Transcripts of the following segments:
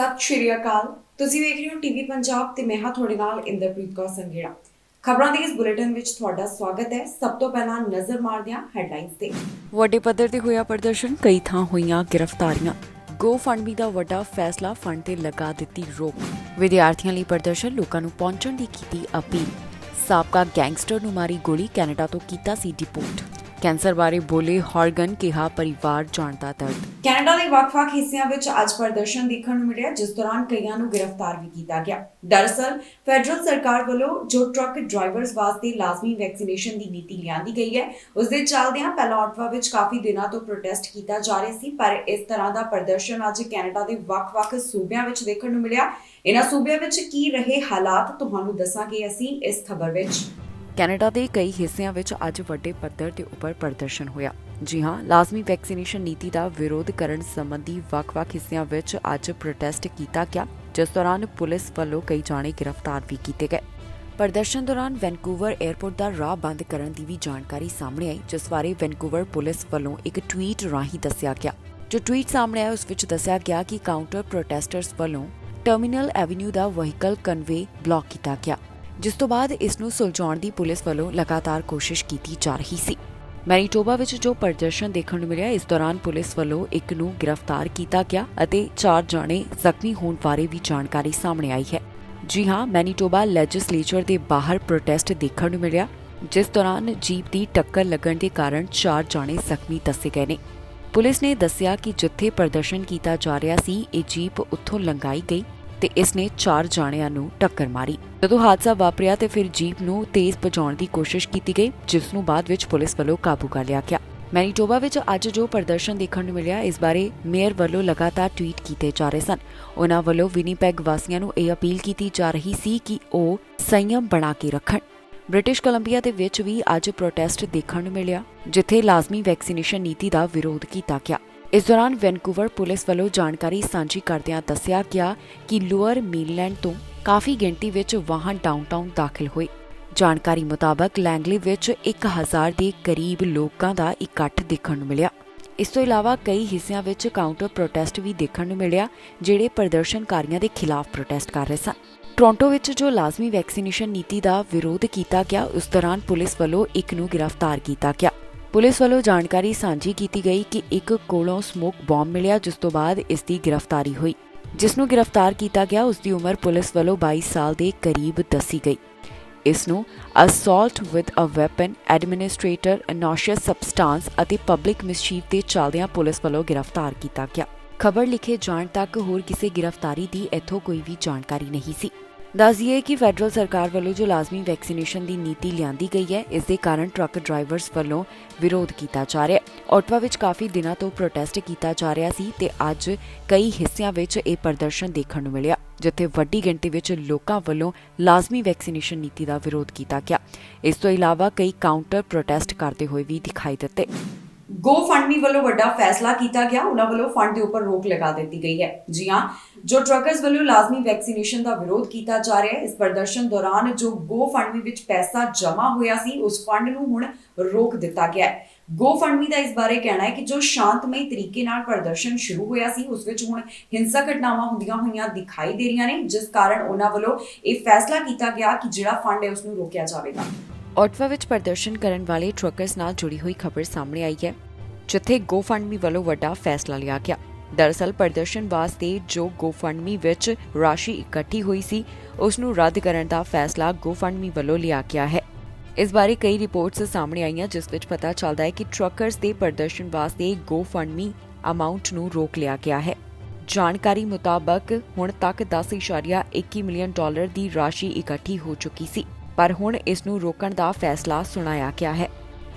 ਸਤਿ ਸ਼੍ਰੀ ਅਕਾਲ। ਤੁਸੀਂ ਵੇਖ ਰਹੇ ਹੋ ਟੀਵੀ ਪੰਜਾਬ ਤੇ ਮੈਂ ਹਾਂ ਤੁਹਾਡੇ ਨਾਲ ਇੰਦਰਪ੍ਰੀਤ ਕੌਰ ਸੰਘੇੜਾ। ਖਬਰਾਂ ਦੇ ਇਸ ਬੁਲੇਟਿਨ ਵਿੱਚ ਤੁਹਾਡਾ ਸਵਾਗਤ ਹੈ। ਸਭ ਤੋਂ ਪਹਿਲਾਂ ਨਜ਼ਰ ਮਾਰਦੇ ਹਾਂ ਹੈਡਲਾਈਨਸ ਤੇ। ਵੱਡੇ ਪੱਧਰ ਤੇ ਹੋਇਆ ਪ੍ਰਦਰਸ਼ਨ, ਕਈ ਥਾਂ ਹੋਈਆਂ ਗ੍ਰਿਫਤਾਰੀਆਂ। ਗੋ ਫੰਡ ਦਾ ਵੱਡਾ ਫੈਸਲਾ, ਫੰਡ ਤੇ ਲਗਾ ਦਿੱਤੀ ਰੋਕ। ਵਿਦਿਆਰਥੀਆਂ ਲਈ ਪ੍ਰਦਰਸ਼ਨ, ਲੋਕਾਂ ਨੂੰ ਪਹੁੰਚਣ ਦੀ ਕੀਤੀ ਅਪੀਲ। ਸਾਬਕਾ ਗੈਂਗਸਟਰ ਨੂੰ ਮਾਰੀ ਗੋਲੀ, ਕੈਨੇਡਾ ਤੋਂ ਕੀਤਾ ਸੀ ਡਿਪੋਰਟ। ਕੈਂਸਰ ਬਾਰੇ ਬੋਲੇ ਹੌਰਗਨ, ਕਿਹਾ ਪਰਿਵਾਰ ਜਾਣਦਾ ਦਰਦ। ਕੈਨੇਡਾ ਦੇ ਵੱਖ-ਵੱਖ ਹਿੱਸਿਆਂ ਵਿੱਚ ਅੱਜ ਪ੍ਰਦਰਸ਼ਨ ਦੇਖਣ ਨੂੰ ਮਿਲਿਆ, ਜਿਸ ਦੌਰਾਨ ਕਈਆਂ ਨੂੰ ਗ੍ਰਿਫਤਾਰ ਵੀ ਕੀਤਾ ਗਿਆ। ਦਰਅਸਲ ਫੈਡਰਲ ਸਰਕਾਰ ਵੱਲੋਂ ਜੋ ਟਰੱਕ ਡਰਾਈਵਰਸ ਵਾਸਤੇ ਲਾਜ਼ਮੀ ਵੈਕਸੀਨੇਸ਼ਨ ਦੀ ਨੀਤੀ ਲਿਆਂਦੀ ਗਈ ਹੈ, ਉਸ ਦੇ ਚੱਲਦਿਆਂ ਪਹਿਲਾਂ ਆਟਵਾ ਵਿੱਚ ਕਾਫੀ ਦਿਨਾਂ ਤੋਂ ਪ੍ਰੋਟੈਸਟ ਕੀਤਾ ਜਾ ਰਿਹਾ ਸੀ, ਪਰ ਇਸ ਤਰ੍ਹਾਂ ਦਾ ਪ੍ਰਦਰਸ਼ਨ ਅੱਜ ਕੈਨੇਡਾ ਦੇ ਵੱਖ-ਵੱਖ ਸੂਬਿਆਂ ਵਿੱਚ ਦੇਖਣ ਨੂੰ ਮਿਲਿਆ। ਇਹਨਾਂ ਸੂਬਿਆਂ ਵਿੱਚ ਕੀ ਰਹੇ ਹਾਲਾਤ, ਤੁਹਾਨੂੰ ਦੱਸਾਂਗੇ ਅਸੀਂ ਇਸ ਖਬਰ ਵਿੱਚ। ਕੈਨੇਡਾ ਦੇ ਕਈ ਹਿੱਸਿਆਂ ਵਿੱਚ ਅੱਜ ਵੱਡੇ ਪੱਧਰ ਤੇ ਉੱਪਰ ਪ੍ਰਦਰਸ਼ਨ ਹੋਇਆ। ਜੀ ਹਾਂ, ਲਾਜ਼ਮੀ ਵੈਕਸੀਨੇਸ਼ਨ ਨੀਤੀ ਦਾ ਵਿਰੋਧ ਕਰਨ ਸੰਬੰਧੀ ਵੱਖ-ਵੱਖ ਹਿੱਸਿਆਂ ਵਿੱਚ ਅੱਜ ਪ੍ਰੋਟੈਸਟ ਕੀਤਾ ਗਿਆ, ਜਿਸ ਦੌਰਾਨ ਪੁਲਿਸ ਵੱਲੋਂ ਕਈ ਜਾਣੇ ਗ੍ਰਿਫਤਾਰ ਵੀ ਕੀਤੇ ਗਏ। ਪ੍ਰਦਰਸ਼ਨ ਦੌਰਾਨ ਵੈਨਕੂਵਰ 에ਅਰਪੋਰਟ ਦਾ ਰਾਹ ਬੰਦ ਕਰਨ ਦੀ ਵੀ ਜਾਣਕਾਰੀ ਸਾਹਮਣੇ ਆਈ, ਜਿਸ ਬਾਰੇ ਵੈਨਕੂਵਰ ਪੁਲਿਸ ਵੱਲੋਂ ਇੱਕ ਟਵੀਟ ਰਾਹੀਂ ਦੱਸਿਆ ਗਿਆ। ਜੋ ਟਵੀਟ ਸਾਹਮਣੇ ਆਇਆ ਉਸ ਵਿੱਚ ਦੱਸਿਆ ਗਿਆ ਕਿ ਕਾਊਂਟਰ ਪ੍ਰੋਟੈਸਟਰਸ ਵੱਲੋਂ ਟਰਮੀਨਲ ਐਵਨਿਊ ਦਾ ਵਹੀਕਲ ਕਨਵੇ ਬਲੌਕ ਕੀਤਾ ਗਿਆ, ਜਿਸ ਤੋਂ ਬਾਅਦ ਇਸ ਨੂੰ ਸੁਲਝਾਉਣ ਦੀ ਪੁਲਿਸ ਵੱਲੋਂ ਲਗਾਤਾਰ ਕੋਸ਼ਿਸ਼ ਕੀਤੀ ਜਾ ਰਹੀ ਸੀ। ਮੈਨੀਟੋਬਾ ਵਿੱਚ ਜੋ ਪ੍ਰਦਰਸ਼ਨ ਦੇਖਣ ਨੂੰ ਮਿਲਿਆ, ਇਸ ਦੌਰਾਨ ਪੁਲਿਸ ਵੱਲੋਂ ਇੱਕ ਨੂੰ ਗ੍ਰਿਫਤਾਰ ਕੀਤਾ ਗਿਆ ਅਤੇ 4 ਜਾਣੇ ਜ਼ਖਮੀ ਹੋਣ ਬਾਰੇ ਵੀ ਜਾਣਕਾਰੀ ਸਾਹਮਣੇ ਆਈ ਹੈ। ਜੀ ਹਾਂ, ਮੈਨੀਟੋਬਾ ਲੈਜਿਸਲੇਚਰ ਦੇ ਬਾਹਰ ਪ੍ਰੋਟੈਸਟ ਦੇਖਣ ਨੂੰ ਮਿਲਿਆ, ਜਿਸ ਦੌਰਾਨ ਜੀਪ ਦੀ ਟੱਕਰ ਲੱਗਣ ਦੇ ਕਾਰਨ 4 ਜਾਣੇ ਜ਼ਖਮੀ ਦੱਸੇ ਗਏ ਨੇ। ਪੁਲਿਸ ਨੇ ਦੱਸਿਆ ਕਿ ਜਿੱਥੇ ਪ੍ਰਦਰਸ਼ਨ ਕੀਤਾ ਜਾ ਰਿਹਾ ਸੀ, ਇਹ ਜੀਪ ਉੱਥੋਂ ਲੰਘਾਈ ਗਈ ਤੇ ਇਸ ਨੇ 4 ਜਾਣਿਆਂ ਨੂੰ ਟੱਕਰ ਮਾਰੀ। ਜਦੋਂ ਹਾਦਸਾ ਵਾਪਰਿਆ ਤੇ ਫਿਰ ਜੀਪ ਨੂੰ ਤੇਜ਼ ਭਜਾਉਣ ਦੀ ਕੋਸ਼ਿਸ਼ ਕੀਤੀ ਗਈ, ਜਿਸ ਨੂੰ ਬਾਅਦ ਵਿੱਚ ਪੁਲਿਸ ਵੱਲੋਂ ਕਾਬੂ ਕਰ ਲਿਆ ਗਿਆ। ਮੈਨੀਟੋਬਾ ਵਿੱਚ ਅੱਜ ਜੋ ਪ੍ਰਦਰਸ਼ਨ ਦੇਖਣ ਨੂੰ ਮਿਲਿਆ, ਇਸ ਬਾਰੇ ਮੇਅਰ ਵੱਲੋਂ ਲਗਾਤਾਰ ਟਵੀਟ ਕੀਤੇ ਜਾ ਰਹੇ ਸਨ। ਉਹਨਾਂ ਵੱਲੋਂ ਵਿਨੀਪੈਗ ਵਾਸੀਆਂ ਨੂੰ ਇਹ ਅਪੀਲ ਕੀਤੀ ਜਾ ਰਹੀ ਸੀ ਕਿ ਉਹ ਸੰਯਮ ਬਣਾ ਕੇ ਰੱਖਣ। ਬ੍ਰਿਟਿਸ਼ ਕੋਲੰਬੀਆ ਦੇ ਵਿੱਚ ਵੀ ਅੱਜ ਪ੍ਰੋਟੈਸਟ ਦੇਖਣ ਨੂੰ ਮਿਲਿਆ, ਜਿੱਥੇ ਲਾਜ਼ਮੀ ਵੈਕਸੀਨੇਸ਼ਨ ਨੀਤੀ ਦਾ ਵਿਰੋਧ ਕੀਤਾ ਗਿਆ। ਇਸ ਦੌਰਾਨ ਵੈਨਕੂਵਰ ਪੁਲਿਸ ਵੱਲੋਂ ਜਾਣਕਾਰੀ ਸਾਂਝੀ ਕਰਦਿਆਂ ਦੱਸਿਆ ਗਿਆ ਕਿ ਲੋਅਰ ਮੇਨਲੈਂਡ ਤੋਂ ਕਾਫੀ ਗਿਣਤੀ ਵਿੱਚ ਵਾਹਨ ਡਾਊਨਟਾਊਨ ਦਾਖਲ ਹੋਏ। ਜਾਣਕਾਰੀ ਮੁਤਾਬਕ ਲੈਂਗਲੇ ਵਿੱਚ 1000 ਦੇ ਕਰੀਬ ਲੋਕਾਂ ਦਾ ਇਕੱਠ ਦੇਖਣ ਨੂੰ ਮਿਲਿਆ। ਇਸ ਤੋਂ ਇਲਾਵਾ ਕਈ ਹਿੱਸਿਆਂ ਵਿੱਚ ਕਾਊਂਟਰ ਪ੍ਰੋਟੈਸਟ ਵੀ ਦੇਖਣ ਨੂੰ ਮਿਲਿਆ, ਜਿਹੜੇ ਪ੍ਰਦਰਸ਼ਨਕਾਰੀਆਂ ਦੇ ਖਿਲਾਫ ਪ੍ਰੋਟੈਸਟ ਕਰ ਰਹੇ ਸਨ। ਟੋਰਾਂਟੋ ਵਿੱਚ ਜੋ ਲਾਜ਼ਮੀ ਵੈਕਸੀਨੇਸ਼ਨ ਨੀਤੀ ਦਾ ਵਿਰੋਧ ਕੀਤਾ ਗਿਆ, ਉਸ ਦੌਰਾਨ ਪੁਲਿਸ ਵੱਲੋਂ ਇੱਕ ਨੂੰ ਗ੍ਰਿਫਤਾਰ ਕੀਤਾ ਗਿਆ। ਪੁਲਿਸ ਵੱਲੋਂ ਜਾਣਕਾਰੀ ਸਾਂਝੀ ਕੀਤੀ ਗਈ ਕਿ ਇੱਕ ਕੋਲੋਂ ਸਮੋਕ ਬੰਬ ਮਿਲਿਆ, ਜਿਸ ਤੋਂ ਬਾਅਦ ਇਸ ਦੀ ਗ੍ਰਿਫਤਾਰੀ ਹੋਈ। ਜਿਸ ਨੂੰ ਗ੍ਰਿਫਤਾਰ ਕੀਤਾ ਗਿਆ, ਉਸ ਦੀ ਉਮਰ ਪੁਲਿਸ ਵੱਲੋਂ 22 ਸਾਲ ਦੇ ਕਰੀਬ ਦੱਸੀ ਗਈ। ਇਸ ਨੂੰ assault with a weapon, administrator, noxious substance ਅਤੇ ਪਬਲਿਕ ਮਿਸਚੀਫ ਦੇ ਚੱਲਦਿਆਂ ਪੁਲਿਸ ਵੱਲੋਂ ਗ੍ਰਿਫਤਾਰ ਕੀਤਾ ਗਿਆ। ਖਬਰ ਲਿਖੇ ਜਾਣ ਤੱਕ ਹੋਰ ਕਿਸੇ ਗ੍ਰਿਫਤਾਰੀ ਦੀ ਇੱਥੋਂ ਕੋਈ ਵੀ ਜਾਣਕਾਰੀ ਨਹੀਂ ਸੀ। ਦੱਸ ਦਈਏ ਕਿ ਫੈਡਰਲ ਸਰਕਾਰ ਵੱਲੋਂ ਜੋ ਲਾਜ਼ਮੀ ਵੈਕਸੀਨੇਸ਼ਨ ਦੀ ਨੀਤੀ ਲਿਆਂਦੀ ਗਈ ਹੈ, ਇਸ ਦੇ ਕਾਰਨ ਟਰੱਕ ਡਰਾਈਵਰਸ ਵੱਲੋਂ ਵਿਰੋਧ ਕੀਤਾ ਜਾ ਰਿਹਾ ਹੈ। ਆਟਵਾ ਵਿੱਚ ਕਾਫੀ ਦਿਨਾਂ ਤੋਂ ਪ੍ਰੋਟੈਸਟ ਕੀਤਾ ਜਾ ਰਿਹਾ ਸੀ ਤੇ ਅੱਜ ਕਈ ਹਿੱਸਿਆਂ ਵਿੱਚ ਇਹ ਪ੍ਰਦਰਸ਼ਨ ਦੇਖਣ ਨੂੰ ਮਿਲਿਆ, ਜਿੱਥੇ ਵੱਡੀ ਗਿਣਤੀ ਵਿੱਚ ਲੋਕਾਂ ਵੱਲੋਂ ਲਾਜ਼ਮੀ ਵੈਕਸੀਨੇਸ਼ਨ ਨੀਤੀ ਦਾ ਵਿਰੋਧ ਕੀਤਾ ਗਿਆ। ਇਸ ਤੋਂ ਇਲਾਵਾ ਕਈ ਕਾਊਂਟਰ ਪ੍ਰੋਟੈਸਟ ਕਰਦੇ ਹੋਏ ਵੀ ਦਿਖਾਈ ਦਿੱਤੇ। ਗੋ ਫੰਡ ਵੱਲੋਂ ਵੱਡਾ ਫੈਸਲਾ ਕੀਤਾ ਗਿਆ, ਉਹਨਾਂ ਵੱਲੋਂ ਫੰਡ ਦੇ ਉੱਪਰ ਰੋਕ ਲਗਾ ਦਿੱਤੀ ਗਈ ਹੈ। ਜੀ ਹਾਂ, ਜੋ ਟਰੱਕਰਸ ਵੱਲੋਂ ਲਾਜ਼ਮੀ ਵੈਕਸੀਨੇਸ਼ਨ ਦਾ ਵਿਰੋਧ ਕੀਤਾ ਜਾ ਰਿਹਾ ਹੈ, ਇਸ ਪ੍ਰਦਰਸ਼ਨ ਦੌਰਾਨ ਜੋ ਗੋ ਫੰਡ ਵਿੱਚ ਪੈਸਾ ਜਮ੍ਹਾਂ ਹੋਇਆ ਸੀ, ਉਸ ਫੰਡ ਨੂੰ ਹੁਣ ਰੋਕ ਦਿੱਤਾ ਗਿਆ ਹੈ। ਗੋ ਫੰਡ ਦਾ ਇਸ ਬਾਰੇ ਕਹਿਣਾ ਹੈ ਕਿ ਜੋ ਸ਼ਾਂਤਮਈ ਤਰੀਕੇ ਨਾਲ ਪ੍ਰਦਰਸ਼ਨ ਸ਼ੁਰੂ ਹੋਇਆ ਸੀ, ਉਸ ਵਿੱਚ ਹੁਣ ਹਿੰਸਕ ਘਟਨਾਵਾਂ ਹੁੰਦੀਆਂ ਹੋਈਆਂ ਦਿਖਾਈ ਦੇ ਰਹੀਆਂ ਨੇ, ਜਿਸ ਕਾਰਨ ਉਹਨਾਂ ਵੱਲੋਂ ਇਹ ਫੈਸਲਾ ਕੀਤਾ ਗਿਆ ਕਿ ਜਿਹੜਾ ਫੰਡ ਹੈ ਉਸ ਨੂੰ ਰੋਕਿਆ ਜਾਵੇਗਾ। ਆਟਵਾ ਵਿੱਚ ਪ੍ਰਦਰਸ਼ਨ ਕਰਨ ਵਾਲੇ ਟਰੱਕਰਸ ਨਾਲ ਜੁੜੀ ਹੋਈ ਖਬਰ ਸਾਹਮਣੇ ਆਈ ਹੈ, ਜਿੱਥੇ ਗੋਫੰਡਮੀ ਵੱਲੋਂ ਵੱਡਾ ਫੈਸਲਾ ਲਿਆ ਗਿਆ। ਦਰਅਸਲ ਪ੍ਰਦਰਸ਼ਨ ਵਾਸਤੇ ਜੋ ਗੋਫੰਡਮੀ ਵਿੱਚ ਰਾਸ਼ੀ ਇਕੱਠੀ ਹੋਈ ਸੀ, ਉਸ ਨੂੰ ਰੱਦ ਕਰਨ ਦਾ ਫੈਸਲਾ ਗੋਫੰਡਮੀ ਵੱਲੋਂ ਲਿਆ ਗਿਆ ਹੈ। ਇਸ ਬਾਰੇ ਕਈ ਰਿਪੋਰਟਸ ਸਾਹਮਣੇ ਆਈਆਂ, ਜਿਸ ਵਿੱਚ ਪਤਾ ਚੱਲਦਾ ਹੈ ਕਿ ਟਰੱਕਰਸ ਦੇ ਪ੍ਰਦਰਸ਼ਨ ਵਾਸਤੇ ਗੋਫੰਡਮੀ ਅਮਾਉਂਟ ਨੂੰ ਰੋਕ ਲਿਆ ਗਿਆ ਹੈ। ਜਾਣਕਾਰੀ ਮੁਤਾਬਕ ਹੁਣ ਤੱਕ $10.21 ਮਿਲੀਅਨ ਦੀ ਰਾਸ਼ੀ ਇਕੱਠੀ ਹੋ ਚੁੱਕੀ ਸੀ, ਪਰ ਹੁਣ ਇਸ ਨੂੰ ਰੋਕਣ ਦਾ ਫੈਸਲਾ ਸੁਣਾਇਆ ਗਿਆ ਹੈ।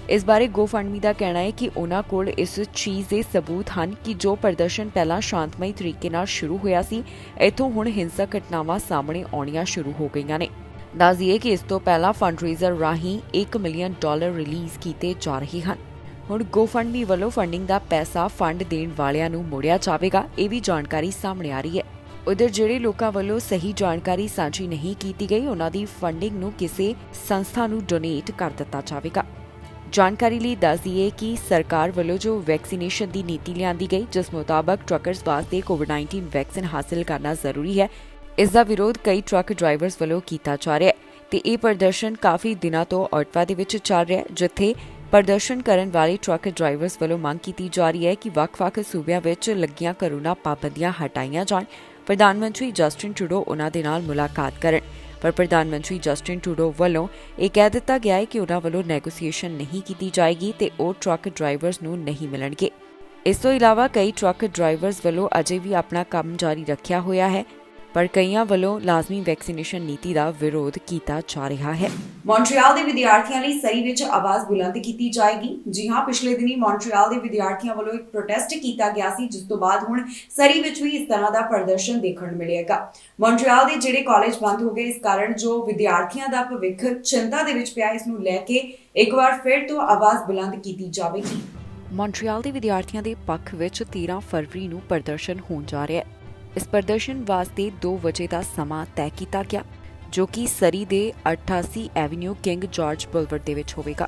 ਇਸ ਬਾਰੇ ਗੋਫੰਡਮੀ ਦਾ ਕਹਿਣਾ ਹੈ ਕਿ ਉਹਨਾਂ ਕੋਲ ਇਸ ਚੀਜ਼ ਦੇ ਸਬੂਤ ਹਨ ਕਿ ਜੋ ਪ੍ਰਦਰਸ਼ਨ ਪਹਿਲਾਂ ਸ਼ਾਂਤਮਈ ਤਰੀਕੇ ਨਾਲ ਸ਼ੁਰੂ ਹੋਇਆ ਸੀ, ਇੱਥੋਂ ਹੁਣ ਹਿੰਸਕ ਘਟਨਾਵਾਂ ਸਾਹਮਣੇ ਆਉਣੀਆਂ ਸ਼ੁਰੂ ਹੋ ਗਈਆਂ ਨੇ। ਦੱਸ ਦਈਏ ਕਿ ਇਸ ਤੋਂ ਪਹਿਲਾਂ ਫੰਡਰੇਜ਼ਰ ਰਾਹੀਂ $1 ਮਿਲੀਅਨ ਰਿਲੀਜ਼ ਕੀਤੇ ਜਾ ਰਹੇ ਹਨ। ਹੁਣ ਗੋਫੰਡਮੀ ਵੱਲੋਂ ਫੰਡਿੰਗ ਦਾ ਪੈਸਾ ਫੰਡ ਦੇਣ ਵਾਲਿਆਂ ਨੂੰ ਮੋੜਿਆ ਜਾਵੇਗਾ, ਇਹ ਵੀ ਜਾਣਕਾਰੀ ਸਾਹਮਣੇ ਆ ਰਹੀ ਹੈ। ਉਧਰ ਜਿਹੜੇ ਲੋਕਾਂ ਵੱਲੋਂ ਸਹੀ ਜਾਣਕਾਰੀ ਸਾਂਝੀ ਨਹੀਂ ਕੀਤੀ ਗਈ, ਉਹਨਾਂ ਦੀ ਫੰਡਿੰਗ ਨੂੰ ਕਿਸੇ ਸੰਸਥਾ ਨੂੰ ਡੋਨੇਟ ਕਰ ਦਿੱਤਾ ਜਾਵੇਗਾ। ਜਾਣਕਾਰੀ ਲਈ ਦੱਸ ਦਈਏ ਕਿ ਸਰਕਾਰ ਵੱਲੋਂ ਜੋ ਵੈਕਸੀਨੇਸ਼ਨ ਦੀ ਨੀਤੀ ਲਿਆਂਦੀ ਗਈ, ਜਿਸ ਮੁਤਾਬਕ ਟਰੱਕਰਸ ਵਾਸਤੇ ਕੋਵਿਡ-19 ਵੈਕਸੀਨ ਹਾਸਲ ਕਰਨਾ ਜ਼ਰੂਰੀ ਹੈ, ਇਸ ਦਾ ਵਿਰੋਧ ਕਈ ਟਰੱਕ ਡਰਾਈਵਰਸ ਵੱਲੋਂ ਕੀਤਾ ਜਾ ਰਿਹਾ ਹੈ ਤੇ ਇਹ ਪ੍ਰਦਰਸ਼ਨ ਕਾਫੀ ਦਿਨਾਂ ਤੋਂ ਆਟਵਾ ਦੇ ਵਿੱਚ ਚੱਲ ਰਿਹਾ ਹੈ, ਜਿੱਥੇ ਪ੍ਰਦਰਸ਼ਨ ਕਰਨ ਵਾਲੇ ਟਰੱਕ ਡਰਾਈਵਰਸ ਵੱਲੋਂ ਮੰਗ ਕੀਤੀ ਜਾ ਰਹੀ ਹੈ ਕਿ ਵੱਖ-ਵੱਖ ਸੂਬਿਆਂ ਵਿੱਚ ਲੱਗੀਆਂ ਕਰੋਨਾ ਪਾਬੰਦੀਆਂ ਹਟਾਈਆਂ ਜਾਣ। ਪ੍ਰਧਾਨ ਮੰਤਰੀ ਜਸਟਿਨ ਟਰੂਡੋ ਉਨ੍ਹਾਂ ਦੇ ਨਾਲ ਮੁਲਾਕਾਤ ਕਰਨ, ਪਰ ਪ੍ਰਧਾਨ ਮੰਤਰੀ ਜਸਟਿਨ ਟਰੂਡੋ ਵੱਲੋਂ ਇਹ ਕਹਿ ਦਿੱਤਾ ਗਿਆ ਹੈ ਕਿ ਉਨ੍ਹਾਂ ਵੱਲੋਂ ਨੈਗੋਸੀਏਸ਼ਨ ਨਹੀਂ ਕੀਤੀ ਜਾਏਗੀ ਤੇ ਉਹ ਟਰੱਕ ਡਰਾਈਵਰਸ ਨੂੰ ਨਹੀਂ ਮਿਲਣਗੇ। ਇਸ ਤੋਂ ਇਲਾਵਾ ਕਈ ਟਰੱਕ ਡਰਾਈਵਰਸ ਵੱਲੋਂ ਅਜੇ ਵੀ ਆਪਣਾ ਕੰਮ ਜਾਰੀ ਰੱਖਿਆ ਹੋਇਆ ਹੈ, ਪਰ ਕਈਆਂ ਵੱਲੋਂ ਲਾਜ਼ਮੀ ਵੈਕਸੀਨੇਸ਼ਨ ਨੀਤੀ ਦਾ ਵਿਰੋਧ ਕੀਤਾ ਜਾ ਰਿਹਾ ਹੈ। ਮੌਂਟਰੀਅਲ ਦੇ ਵਿਦਿਆਰਥੀਆਂ ਲਈ ਸਰੀ ਵਿੱਚ ਆਵਾਜ਼ ਬੁਲੰਦ ਕੀਤੀ ਜਾਏਗੀ। ਜੀ ਹਾਂ, ਪਿਛਲੇ ਦਿਨੀ ਮੌਂਟਰੀਅਲ ਦੇ ਵਿਦਿਆਰਥੀਆਂ ਵੱਲੋਂ ਇੱਕ ਪ੍ਰੋਟੈਸਟ ਕੀਤਾ ਗਿਆ ਸੀ, ਜਿਸ ਤੋਂ ਬਾਅਦ ਹੁਣ ਸਰੀ ਵਿੱਚ ਵੀ ਇਸ ਤਰ੍ਹਾਂ ਦਾ ਪ੍ਰਦਰਸ਼ਨ ਦੇਖਣ ਨੂੰ ਮਿਲੇਗਾ। ਮੌਂਟਰੀਅਲ ਦੇ ਜਿਹੜੇ ਕਾਲਜ ਬੰਦ ਹੋ ਗਏ, ਇਸ ਕਾਰਨ ਜੋ ਵਿਦਿਆਰਥੀਆਂ ਦਾ ਭਵਿੱਖ ਚਿੰਤਾ ਦੇ ਵਿੱਚ ਪਿਆ, ਇਸ ਨੂੰ ਲੈ ਕੇ ਇੱਕ ਵਾਰ ਫਿਰ ਤੋਂ ਆਵਾਜ਼ ਬੁਲੰਦ ਕੀਤੀ ਜਾਵੇਗੀ। ਮੌਂਟਰੀਅਲ ਦੇ ਵਿਦਿਆਰਥੀਆਂ ਦੇ ਪੱਖ ਵਿੱਚ 13 ਫਰਵਰੀ ਨੂੰ ਪ੍ਰਦਰਸ਼ਨ ਹੋਣ ਜਾ ਰਿਹਾ ਹੈ। ਇਸ ਪ੍ਰਦਰਸ਼ਨ ਵਾਸਤੇ 2 ਵਜੇ ਦਾ ਸਮਾਂ ਤੈਅ ਕੀਤਾ ਗਿਆ, ਜੋ ਕਿ ਸਰੀ ਦੇ 88 ਐਵਨਿਊ ਕਿੰਗ ਜਾਰਜ ਬੁਲਵਰਡ ਦੇ ਵਿੱਚ ਹੋਵੇਗਾ।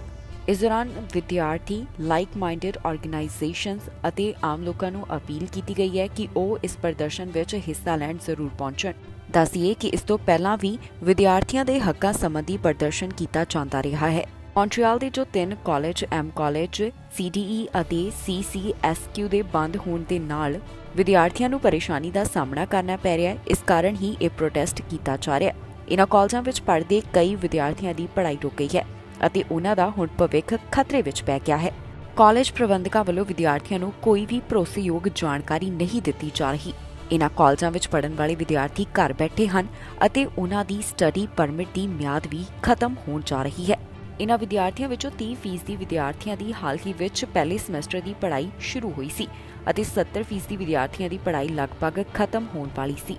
ਇਸ ਦੌਰਾਨ ਵਿਦਿਆਰਥੀ, ਲਾਈਕ ਮਾਈਂਡਡ ਆਰਗੇਨਾਈਜੇਸ਼ਨਸ ਅਤੇ ਆਮ ਲੋਕਾਂ ਨੂੰ ਅਪੀਲ ਕੀਤੀ ਗਈ ਹੈ ਕਿ ਉਹ ਇਸ ਪ੍ਰਦਰਸ਼ਨ ਵਿੱਚ ਹਿੱਸਾ ਲੈਣ ਜ਼ਰੂਰ ਪਹੁੰਚਣ। ਦੱਸੀਏ ਕਿ ਇਸ ਤੋਂ ਪਹਿਲਾਂ ਵੀ ਵਿਦਿਆਰਥੀਆਂ ਦੇ ਹੱਕਾਂ ਸੰਬੰਧੀ ਪ੍ਰਦਰਸ਼ਨ ਕੀਤਾ ਜਾਂਦਾ ਰਿਹਾ ਹੈ। ਮੌਂਟਰੀਅਲ ਦੇ ਜੋ 3 ਕਾਲਜ, ਐਮ ਕਾਲਜ, CDE ਅਤੇ CCSQ ਦੇ ਬੰਦ ਹੋਣ ਦੇ ਨਾਲ ਵਿਦਿਆਰਥੀਆਂ ਨੂੰ ਪਰੇਸ਼ਾਨੀ ਦਾ ਸਾਹਮਣਾ ਕਰਨਾ ਪੈ ਰਿਹਾ ਹੈ। ਇਸ ਕਾਰਨ ਹੀ ਇਹ ਪ੍ਰੋਟੈਸਟ ਕੀਤਾ ਜਾ ਰਿਹਾ ਹੈ। ਇਨ੍ਹਾਂ ਕਾਲਜਾਂ ਵਿੱਚ ਪੜ੍ਹਦੇ ਕਈ ਵਿਦਿਆਰਥੀਆਂ ਦੀ ਪੜ੍ਹਾਈ ਰੁਕ ਗਈ ਹੈ ਅਤੇ ਉਹਨਾਂ ਦਾ ਹੁਣ ਭਵਿੱਖ ਖਤਰੇ ਵਿੱਚ ਪੈ ਗਿਆ ਹੈ। ਕਾਲਜ ਪ੍ਰਬੰਧਕਾਂ ਵੱਲੋਂ ਵਿਦਿਆਰਥੀਆਂ ਨੂੰ ਕੋਈ ਵੀ ਭਰੋਸੇਯੋਗ ਜਾਣਕਾਰੀ ਨਹੀਂ ਦਿੱਤੀ ਜਾ ਰਹੀ। ਇਨ੍ਹਾਂ ਕਾਲਜਾਂ ਵਿੱਚ ਪੜ੍ਹਨ ਵਾਲੇ ਵਿਦਿਆਰਥੀ ਘਰ ਬੈਠੇ ਹਨ ਅਤੇ ਉਹਨਾਂ ਦੀ ਸਟੱਡੀ ਪਰਮਿਟ ਦੀ ਮਿਆਦ ਵੀ ਖਤਮ ਹੋਣ ਜਾ ਰਹੀ ਹੈ। ਇਨ੍ਹਾਂ ਵਿਦਿਆਰਥੀਆਂ ਵਿੱਚੋਂ 30% ਵਿਦਿਆਰਥੀਆਂ ਦੀ ਹਾਲ ਹੀ ਵਿੱਚ ਪਹਿਲੇ ਸਮੈਸਟਰ ਦੀ ਪੜ੍ਹਾਈ ਸ਼ੁਰੂ ਹੋਈ ਸੀ ਅਤੇ 70% ਵਿਦਿਆਰਥੀਆਂ ਦੀ ਪੜ੍ਹਾਈ ਲਗਭਗ ਖਤਮ ਹੋਣ ਵਾਲੀ ਸੀ।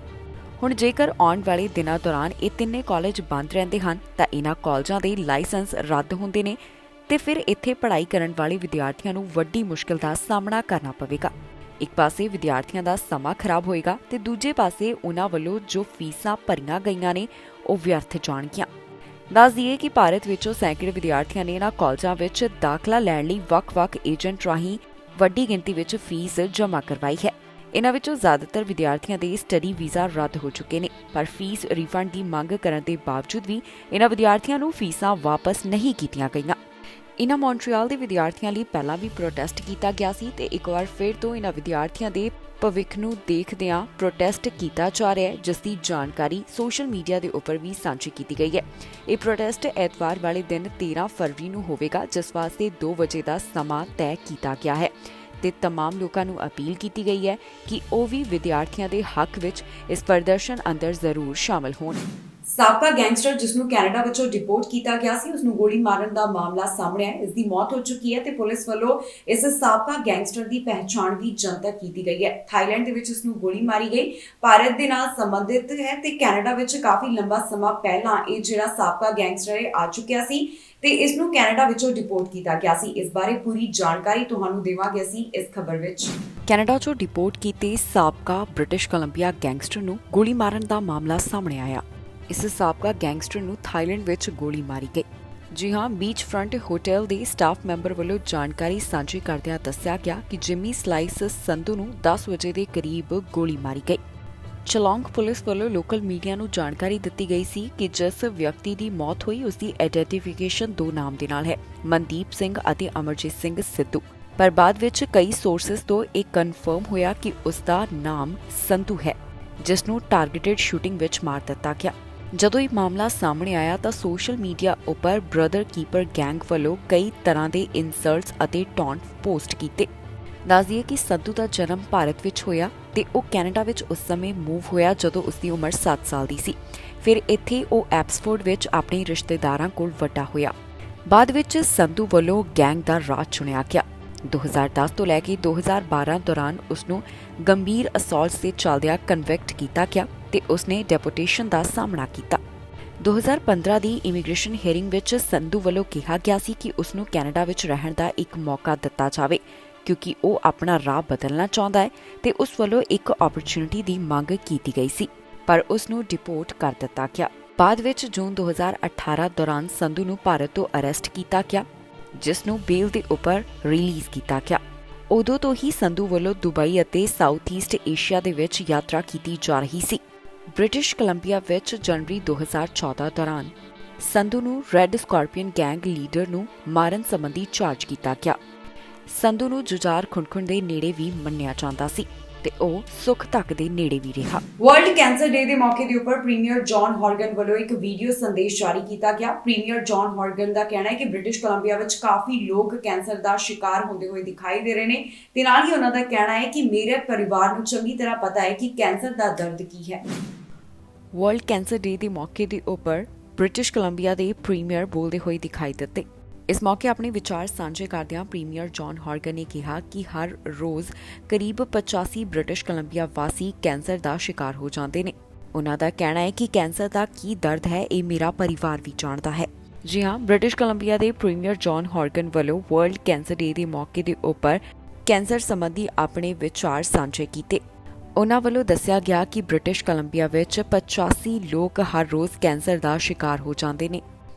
ਹੁਣ ਜੇਕਰ ਆਉਣ ਵਾਲੇ ਦਿਨਾਂ ਦੌਰਾਨ ਇਹ ਤਿੰਨੇ ਕਾਲਜ ਬੰਦ ਰਹਿੰਦੇ ਹਨ ਤਾਂ ਇਨ੍ਹਾਂ ਕਾਲਜਾਂ ਦੇ ਲਾਇਸੈਂਸ ਰੱਦ ਹੁੰਦੇ ਨੇ ਤੇ ਫਿਰ ਇੱਥੇ ਪੜ੍ਹਾਈ ਕਰਨ ਵਾਲੇ ਵਿਦਿਆਰਥੀਆਂ ਨੂੰ ਵੱਡੀ ਮੁਸ਼ਕਲ ਦਾ ਸਾਹਮਣਾ ਕਰਨਾ ਪਵੇਗਾ। ਇੱਕ ਪਾਸੇ ਵਿਦਿਆਰਥੀਆਂ ਦਾ ਸਮਾਂ ਖਰਾਬ ਹੋਏਗਾ ਤੇ ਦੂਜੇ ਪਾਸੇ ਉਨ੍ਹਾਂ ਵੱਲੋਂ ਜੋ ਫੀਸਾਂ ਭਰੀਆਂ ਗਈਆਂ ਨੇ ਉਹ ਵਿਅਰਥ ਜਾਣਗੀਆਂ। ਦੱਸ ਦਈਏ ਕਿ ਭਾਰਤ ਵਿੱਚੋਂ ਸੈਂਕੜੇ ਵਿਦਿਆਰਥੀਆਂ ਨੇ ਇਨ੍ਹਾਂ ਕਾਲਜਾਂ ਵਿੱਚ ਦਾਖਲਾ ਲੈਣ ਲਈ ਵੱਖ-ਵੱਖ ਏਜੰਟ ਰਾਹੀਂ ਵੱਡੀ ਗਿਣਤੀ ਵਿੱਚ ਫੀਸ ਜਮ੍ਹਾਂ ਕਰਵਾਈ ਹੈ। ਇਨ੍ਹਾਂ ਵਿੱਚੋਂ ਜ਼ਿਆਦਾਤਰ ਵਿਦਿਆਰਥੀਆਂ ਦੇ ਸਟੱਡੀ ਵੀਜ਼ਾ ਰੱਦ ਹੋ ਚੁੱਕੇ ਨੇ, ਪਰ ਫੀਸ ਰਿਫੰਡ ਦੀ ਮੰਗ ਕਰਨ ਦੇ ਬਾਵਜੂਦ ਵੀ ਇਨ੍ਹਾਂ ਵਿਦਿਆਰਥੀਆਂ ਨੂੰ ਫੀਸਾਂ ਵਾਪਸ ਨਹੀਂ ਕੀਤੀਆਂ ਗਈਆਂ। ਇਨ੍ਹਾਂ ਮੌਂਟਰੀਅਲ ਦੇ ਵਿਦਿਆਰਥੀਆਂ ਲਈ ਪਹਿਲਾਂ ਵੀ ਪ੍ਰੋਟੈਸਟ ਕੀਤਾ ਗਿਆ ਸੀ ਤੇ ਇੱਕ ਵਾਰ ਫਿਰ ਤੋਂ ਇਨ੍ਹਾਂ ਵਿਦਿਆਰਥੀਆਂ ਦੇ ਭਵਿੱਖ ਨੂੰ ਦੇਖਦਿਆਂ ਪ੍ਰੋਟੈਸਟ ਕੀਤਾ ਜਾ ਰਿਹਾ ਹੈ, ਜਿਸ ਦੀ ਜਾਣਕਾਰੀ ਸੋਸ਼ਲ ਮੀਡੀਆ ਦੇ ਉੱਪਰ ਵੀ ਸਾਂਝੀ ਕੀਤੀ ਗਈ ਹੈ। ਇਹ ਪ੍ਰੋਟੈਸਟ ਐਤਵਾਰ ਵਾਲੇ ਦਿਨ 13 ਫਰਵਰੀ ਨੂੰ ਹੋਵੇਗਾ, ਜਿਸ ਵਾਸਤੇ 2 ਵਜੇ ਦਾ ਸਮਾਂ ਤੈਅ ਕੀਤਾ ਗਿਆ ਹੈ ਤੇ तमाम ਲੋਕਾਂ ਨੂੰ ਅਪੀਲ ਕੀਤੀ ਗਈ ਹੈ ਕਿ ਉਹ ਵੀ ਵਿਦਿਆਰਥੀਆਂ ਦੇ ਹੱਕ ਵਿੱਚ ਇਸ ਪ੍ਰਦਰਸ਼ਨ ਅੰਦਰ ਜ਼ਰੂਰ ਸ਼ਾਮਲ ਹੋਣ। ਸਾਬਕਾ ਗੈਂਗਸਟਰ ਜਿਸ ਨੂੰ ਕੈਨੇਡਾ ਵਿੱਚੋਂ ਡਿਪੋਰਟ ਕੀਤਾ ਗਿਆ ਸੀ, ਉਸ ਨੂੰ ਗੋਲੀ ਮਾਰਨ ਦਾ ਮਾਮਲਾ ਸਾਹਮਣੇ ਆਇਆ। ਇਸ ਦੀ ਮੌਤ ਹੋ ਚੁੱਕੀ ਹੈ ਤੇ ਪੁਲਿਸ ਵੱਲੋਂ ਇਸ ਸਾਬਕਾ ਗੈਂਗਸਟਰ ਦੀ ਪਹਿਚਾਣ ਵੀ ਜਨਤਕ ਕੀਤੀ ਗਈ ਹੈ। ਥਾਈਲੈਂਡ ਦੇ ਵਿੱਚ ਇਸ ਨੂੰ ਗੋਲੀ ਮਾਰੀ ਗਈ। ਭਾਰਤ ਦੇ ਨਾਲ ਸੰਬੰਧਿਤ ਹੈ ਤੇ ਕੈਨੇਡਾ ਵਿੱਚ ਕਾਫੀ ਲੰਬਾ ਸਮਾਂ ਪਹਿਲਾਂ ਇਹ ਜਿਹੜਾ ਸਾਬਕਾ ਗੈਂਗਸਟਰ ਹੈ ਆ ਚੁੱਕਿਆ ਸੀ ਤੇ ਇਸ ਨੂੰ ਕੈਨੇਡਾ ਵਿੱਚੋਂ ਡਿਪੋਰਟ ਕੀਤਾ ਗਿਆ ਸੀ। ਇਸ ਬਾਰੇ ਪੂਰੀ ਜਾਣਕਾਰੀ ਤੁਹਾਨੂੰ ਦੇਵਾਂਗੇ ਅਸੀਂ ਇਸ ਖਬਰ ਵਿੱਚ। ਕੈਨੇਡਾ 'ਚੋਂ ਡਿਪੋਰਟ ਕੀਤੇ ਸਾਬਕਾ ਬ੍ਰਿਟਿਸ਼ ਕੋਲੰਬੀਆ ਗੈਂਗਸਟਰ ਨੂੰ ਗੋਲੀ ਮਾਰਨ ਦਾ ਮਾਮਲਾ ਸਾਹਮਣੇ ਆਇਆ। ਇਸ ਸਾਬਕਾ ਗੈਂਗਸਟਰ ਨੂੰ ਥਾਈਲੈਂਡ ਵਿੱਚ ਗੋਲੀ ਮਾਰੀ ਗਈ। ਜੀ ਹਾਂ, ਬੀਚ ਫਰੰਟ ਹੋਟਲ ਦੇ ਸਟਾਫ ਮੈਂਬਰ ਵੱਲੋਂ ਜਾਣਕਾਰੀ ਸਾਂਝੀ ਕਰਦਿਆਂ ਦੱਸਿਆ ਗਿਆ ਕਿ ਜਿਮੀ ਸਲਾਈਸ ਸੰਧੂ ਨੂੰ 10 ਵਜੇ ਦੇ ਕਰੀਬ ਗੋਲੀ ਮਾਰੀ ਗਈ। ਚਲੌਂਗ ਪੁਲਿਸ ਵੱਲੋਂ ਲੋਕਲ ਮੀਡੀਆ ਨੂੰ ਜਾਣਕਾਰੀ ਦਿੱਤੀ ਗਈ ਸੀ ਕਿ ਜਿਸ ਵਿਅਕਤੀ ਦੀ ਮੌਤ ਹੋਈ ਉਸ ਦੀ ਆਈਡੈਂਟੀਫਿਕੇਸ਼ਨ 2 ਨਾਮ ਦੇ ਨਾਲ ਹੈ, ਮਨਦੀਪ ਸਿੰਘ ਅਤੇ ਅਮਰਜੀਤ ਸਿੰਘ ਸਿੱਧੂ। ਪਰ ਬਾਅਦ ਵਿੱਚ ਕਈ ਸੋਰਸਸ ਤੋਂ ਇਹ ਕਨਫਰਮ ਹੋਇਆ ਕਿ ਉਸ ਦਾ ਨਾਮ ਸੰਧੂ ਹੈ, ਜਿਸ ਨੂੰ ਟਾਰਗੇਟਡ ਸ਼ੂਟਿੰਗ ਵਿੱਚ ਮਾਰ ਦਿੱਤਾ ਗਿਆ। ਜਦੋਂ ਇਹ ਮਾਮਲਾ ਸਾਹਮਣੇ ਆਇਆ ਤਾਂ ਸੋਸ਼ਲ ਮੀਡੀਆ ਉੱਪਰ ਬ੍ਰਦਰ ਕੀਪਰ ਗੈਂਗ ਵੱਲੋਂ ਕਈ ਤਰ੍ਹਾਂ ਦੇ ਇਨਸਲਟਸ ਅਤੇ ਟੌਂਟ ਪੋਸਟ ਕੀਤੇ। ਦੱਸ ਦਈਏ ਕਿ ਸੰਧੂ ਦਾ ਜਨਮ ਭਾਰਤ ਵਿੱਚ ਹੋਇਆ ਤੇ ਉਹ ਕੈਨੇਡਾ ਵਿੱਚ ਉਸ ਸਮੇਂ ਮੂਵ ਹੋਇਆ ਜਦੋਂ ਉਸ ਦੀ ਉਮਰ 7 ਸਾਲ ਦੀ ਸੀ। ਫਿਰ ਇੱਥੇ ਉਹ ਐਬਸਫੋਰਡ ਵਿੱਚ ਆਪਣੇ ਰਿਸ਼ਤੇਦਾਰਾਂ ਕੋਲ ਵੱਡਾ ਹੋਇਆ। ਬਾਅਦ ਵਿੱਚ ਸੰਧੂ ਵੱਲੋਂ ਗੈਂਗ ਦਾ ਰਾਹ ਚੁਣਿਆ ਗਿਆ। 2010 ਤੋਂ ਲੈ ਕੇ 2012 ਦੌਰਾਨ ਉਸ ਨੂੰ ਗੰਭੀਰ ਅਸੌਲਟਸ ਦੇ ਚੱਲਦਿਆਂ ਕਨਵਿਕਟ ਕੀਤਾ ਗਿਆ ਤੇ ਉਸਨੇ ਡੈਪੋਟੇਸ਼ਨ ਦਾ ਸਾਹਮਣਾ ਕੀਤਾ। 2015 ਦੀ ਇਮੀਗ੍ਰੇਸ਼ਨ ਹੀਅਰਿੰਗ ਵਿੱਚ ਸੰਧੂ ਵੱਲੋਂ ਕਿਹਾ ਗਿਆ ਸੀ ਕਿ ਉਸ ਨੂੰ ਕੈਨੇਡਾ ਵਿੱਚ ਰਹਿਣ ਦਾ ਇੱਕ ਮੌਕਾ ਦਿੱਤਾ ਜਾਵੇ ਕਿਉਂਕਿ ਉਹ ਆਪਣਾ ਰਾਹ ਬਦਲਣਾ ਚਾਹੁੰਦਾ ਹੈ ਤੇ ਉਸ ਵੱਲੋਂ ਇੱਕ ਓਪਰਚੁਨਿਟੀ ਦੀ ਮੰਗ ਕੀਤੀ ਗਈ ਸੀ, ਪਰ ਉਸ ਨੂੰ ਡਿਪੋਰਟ ਕਰ ਦਿੱਤਾ ਗਿਆ। ਬਾਅਦ ਵਿੱਚ ਜੂਨ 2018 ਦੌਰਾਨ ਸੰਧੂ ਨੂੰ ਭਾਰਤ ਤੋਂ ਅਰੈਸਟ ਕੀਤਾ ਗਿਆ। ਜਿਸ ਨੂੰ ਬੇਲ ਦੇ ਉੱਪਰ ਰਿਲੀਜ਼ ਕੀਤਾ ਗਿਆ। ਉਦੋਂ ਤੋਂ ਹੀ ਸੰਧੂ ਵੱਲੋਂ ਦੁਬਈ ਅਤੇ ਸਾਊਥ ਈਸਟ ਏਸ਼ੀਆ ਦੇ ਵਿੱਚ ਯਾਤਰਾ ਕੀਤੀ ਜਾ ਰਹੀ ਸੀ। ਬ੍ਰਿਟਿਸ਼ ਕੋਲੰਬੀਆ ਵਿੱਚ ਜਨਵਰੀ 2014 ਦੌਰਾਨ ਸੰਧੂ ਨੂੰ ਰੈੱਡ ਸਕਾਰਪੀਅਨ ਗੈਂਗ ਲੀਡਰ ਨੂੰ ਮਾਰਨ ਸੰਬੰਧੀ ਚਾਰਜ ਕੀਤਾ ਗਿਆ। ਸੰਧੂ ਨੂੰ ਜੁਝਾਰ ਖੁੰਡਖੁੰਡ ਦੇ ਨੇੜੇ ਵੀ ਮੰਨਿਆ ਜਾਂਦਾ ਸੀ ਤੇ ਉਹ ਸੁੱਖ ਤੱਕ ਦੇ ਨੇੜੇ ਵੀ ਰਿਹਾ। ਵਰਲਡ ਕੈਂਸਰ ਡੇ ਦੇ ਮੌਕੇ ਦੇ ਉੱਪਰ ਪ੍ਰੀਮੀਅਰ ਜੌਨ ਹੌਰਗਨ ਵੱਲੋਂ ਇੱਕ ਵੀਡੀਓ ਸੰਦੇਸ਼ ਜਾਰੀ ਕੀਤਾ ਗਿਆ। ਪ੍ਰੀਮੀਅਰ ਜੌਨ ਹੌਰਗਨ ਦਾ ਕਹਿਣਾ ਹੈ ਕਿ ਬ੍ਰਿਟਿਸ਼ ਕੋਲੰਬੀਆ ਵਿੱਚ ਕਾਫੀ ਲੋਕ ਕੈਂਸਰ ਦਾ ਸ਼ਿਕਾਰ ਹੁੰਦੇ ਹੋਏ ਦਿਖਾਈ ਦੇ ਰਹੇ ਨੇ ਤੇ ਨਾਲ ਹੀ ਉਹਨਾਂ ਦਾ ਕਹਿਣਾ ਹੈ ਕਿ ਮੇਰੇ ਪਰਿਵਾਰ ਨੂੰ ਚੰਗੀ ਤਰ੍ਹਾਂ ਪਤਾ ਹੈ ਕਿ ਕੈਂਸਰ ਦਾ ਦਰਦ ਕੀ ਹੈ। ਵਰਲਡ ਕੈਂਸਰ ਡੇ ਦੇ ਮੌਕੇ ਦੇ ਉੱਪਰ ਬ੍ਰਿਟਿਸ਼ ਕੋਲੰਬੀਆ ਦੇ ਪ੍ਰੀਮੀਅਰ ਬੋਲਦੇ ਹੋਏ ਦਿਖਾਈ ਦਿੱਤੇ। ਇਸ ਮੌਕੇ ਆਪਣੇ ਵਿਚਾਰ ਸਾਂਝੇ ਕਰਦਿਆਂ ਪ੍ਰੀਮੀਅਰ ਜੌਨ ਹੌਰਗਨ ਨੇ ਕਿਹਾ ਕਿ ਹਰ ਰੋਜ਼ ਕਰੀਬ 85 ਬ੍ਰਿਟਿਸ਼ ਕੋਲੰਬੀਆ ਵਾਸੀ ਕੈਂਸਰ ਦਾ ਸ਼ਿਕਾਰ ਹੋ ਜਾਂਦੇ ਨੇ। ਉਹਨਾਂ ਦਾ ਕਹਿਣਾ ਹੈ ਕਿ ਕੈਂਸਰ ਦਾ ਕੀ ਦਰਦ ਹੈ ਇਹ ਮੇਰਾ ਪਰਿਵਾਰ ਵੀ ਜਾਣਦਾ ਹੈ। ਜੀ ਹਾਂ, ਬ੍ਰਿਟਿਸ਼ ਕੋਲੰਬੀਆ ਦੇ ਪ੍ਰੀਮੀਅਰ ਜੌਨ ਹੌਰਗਨ ਵੱਲੋਂ ਵਰਲਡ ਕੈਂਸਰ ਡੇ ਦੇ ਮੌਕੇ ਦੇ ਉੱਪਰ ਕੈਂਸਰ ਸੰਬੰਧੀ ਆਪਣੇ ਵਿਚਾਰ ਸਾਂਝੇ ਕੀਤੇ। ਉਹਨਾਂ ਵੱਲੋਂ ਦੱਸਿਆ ਗਿਆ ਕਿ ਬ੍ਰਿਟਿਸ਼ ਕੋਲੰਬੀਆ ਵਿੱਚ 85 ਲੋਕ ਹਰ ਰੋਜ਼ ਕੈਂਸਰ ਦਾ ਸ਼ਿਕਾਰ ਹੋ ਜਾਂਦੇ ਨੇ।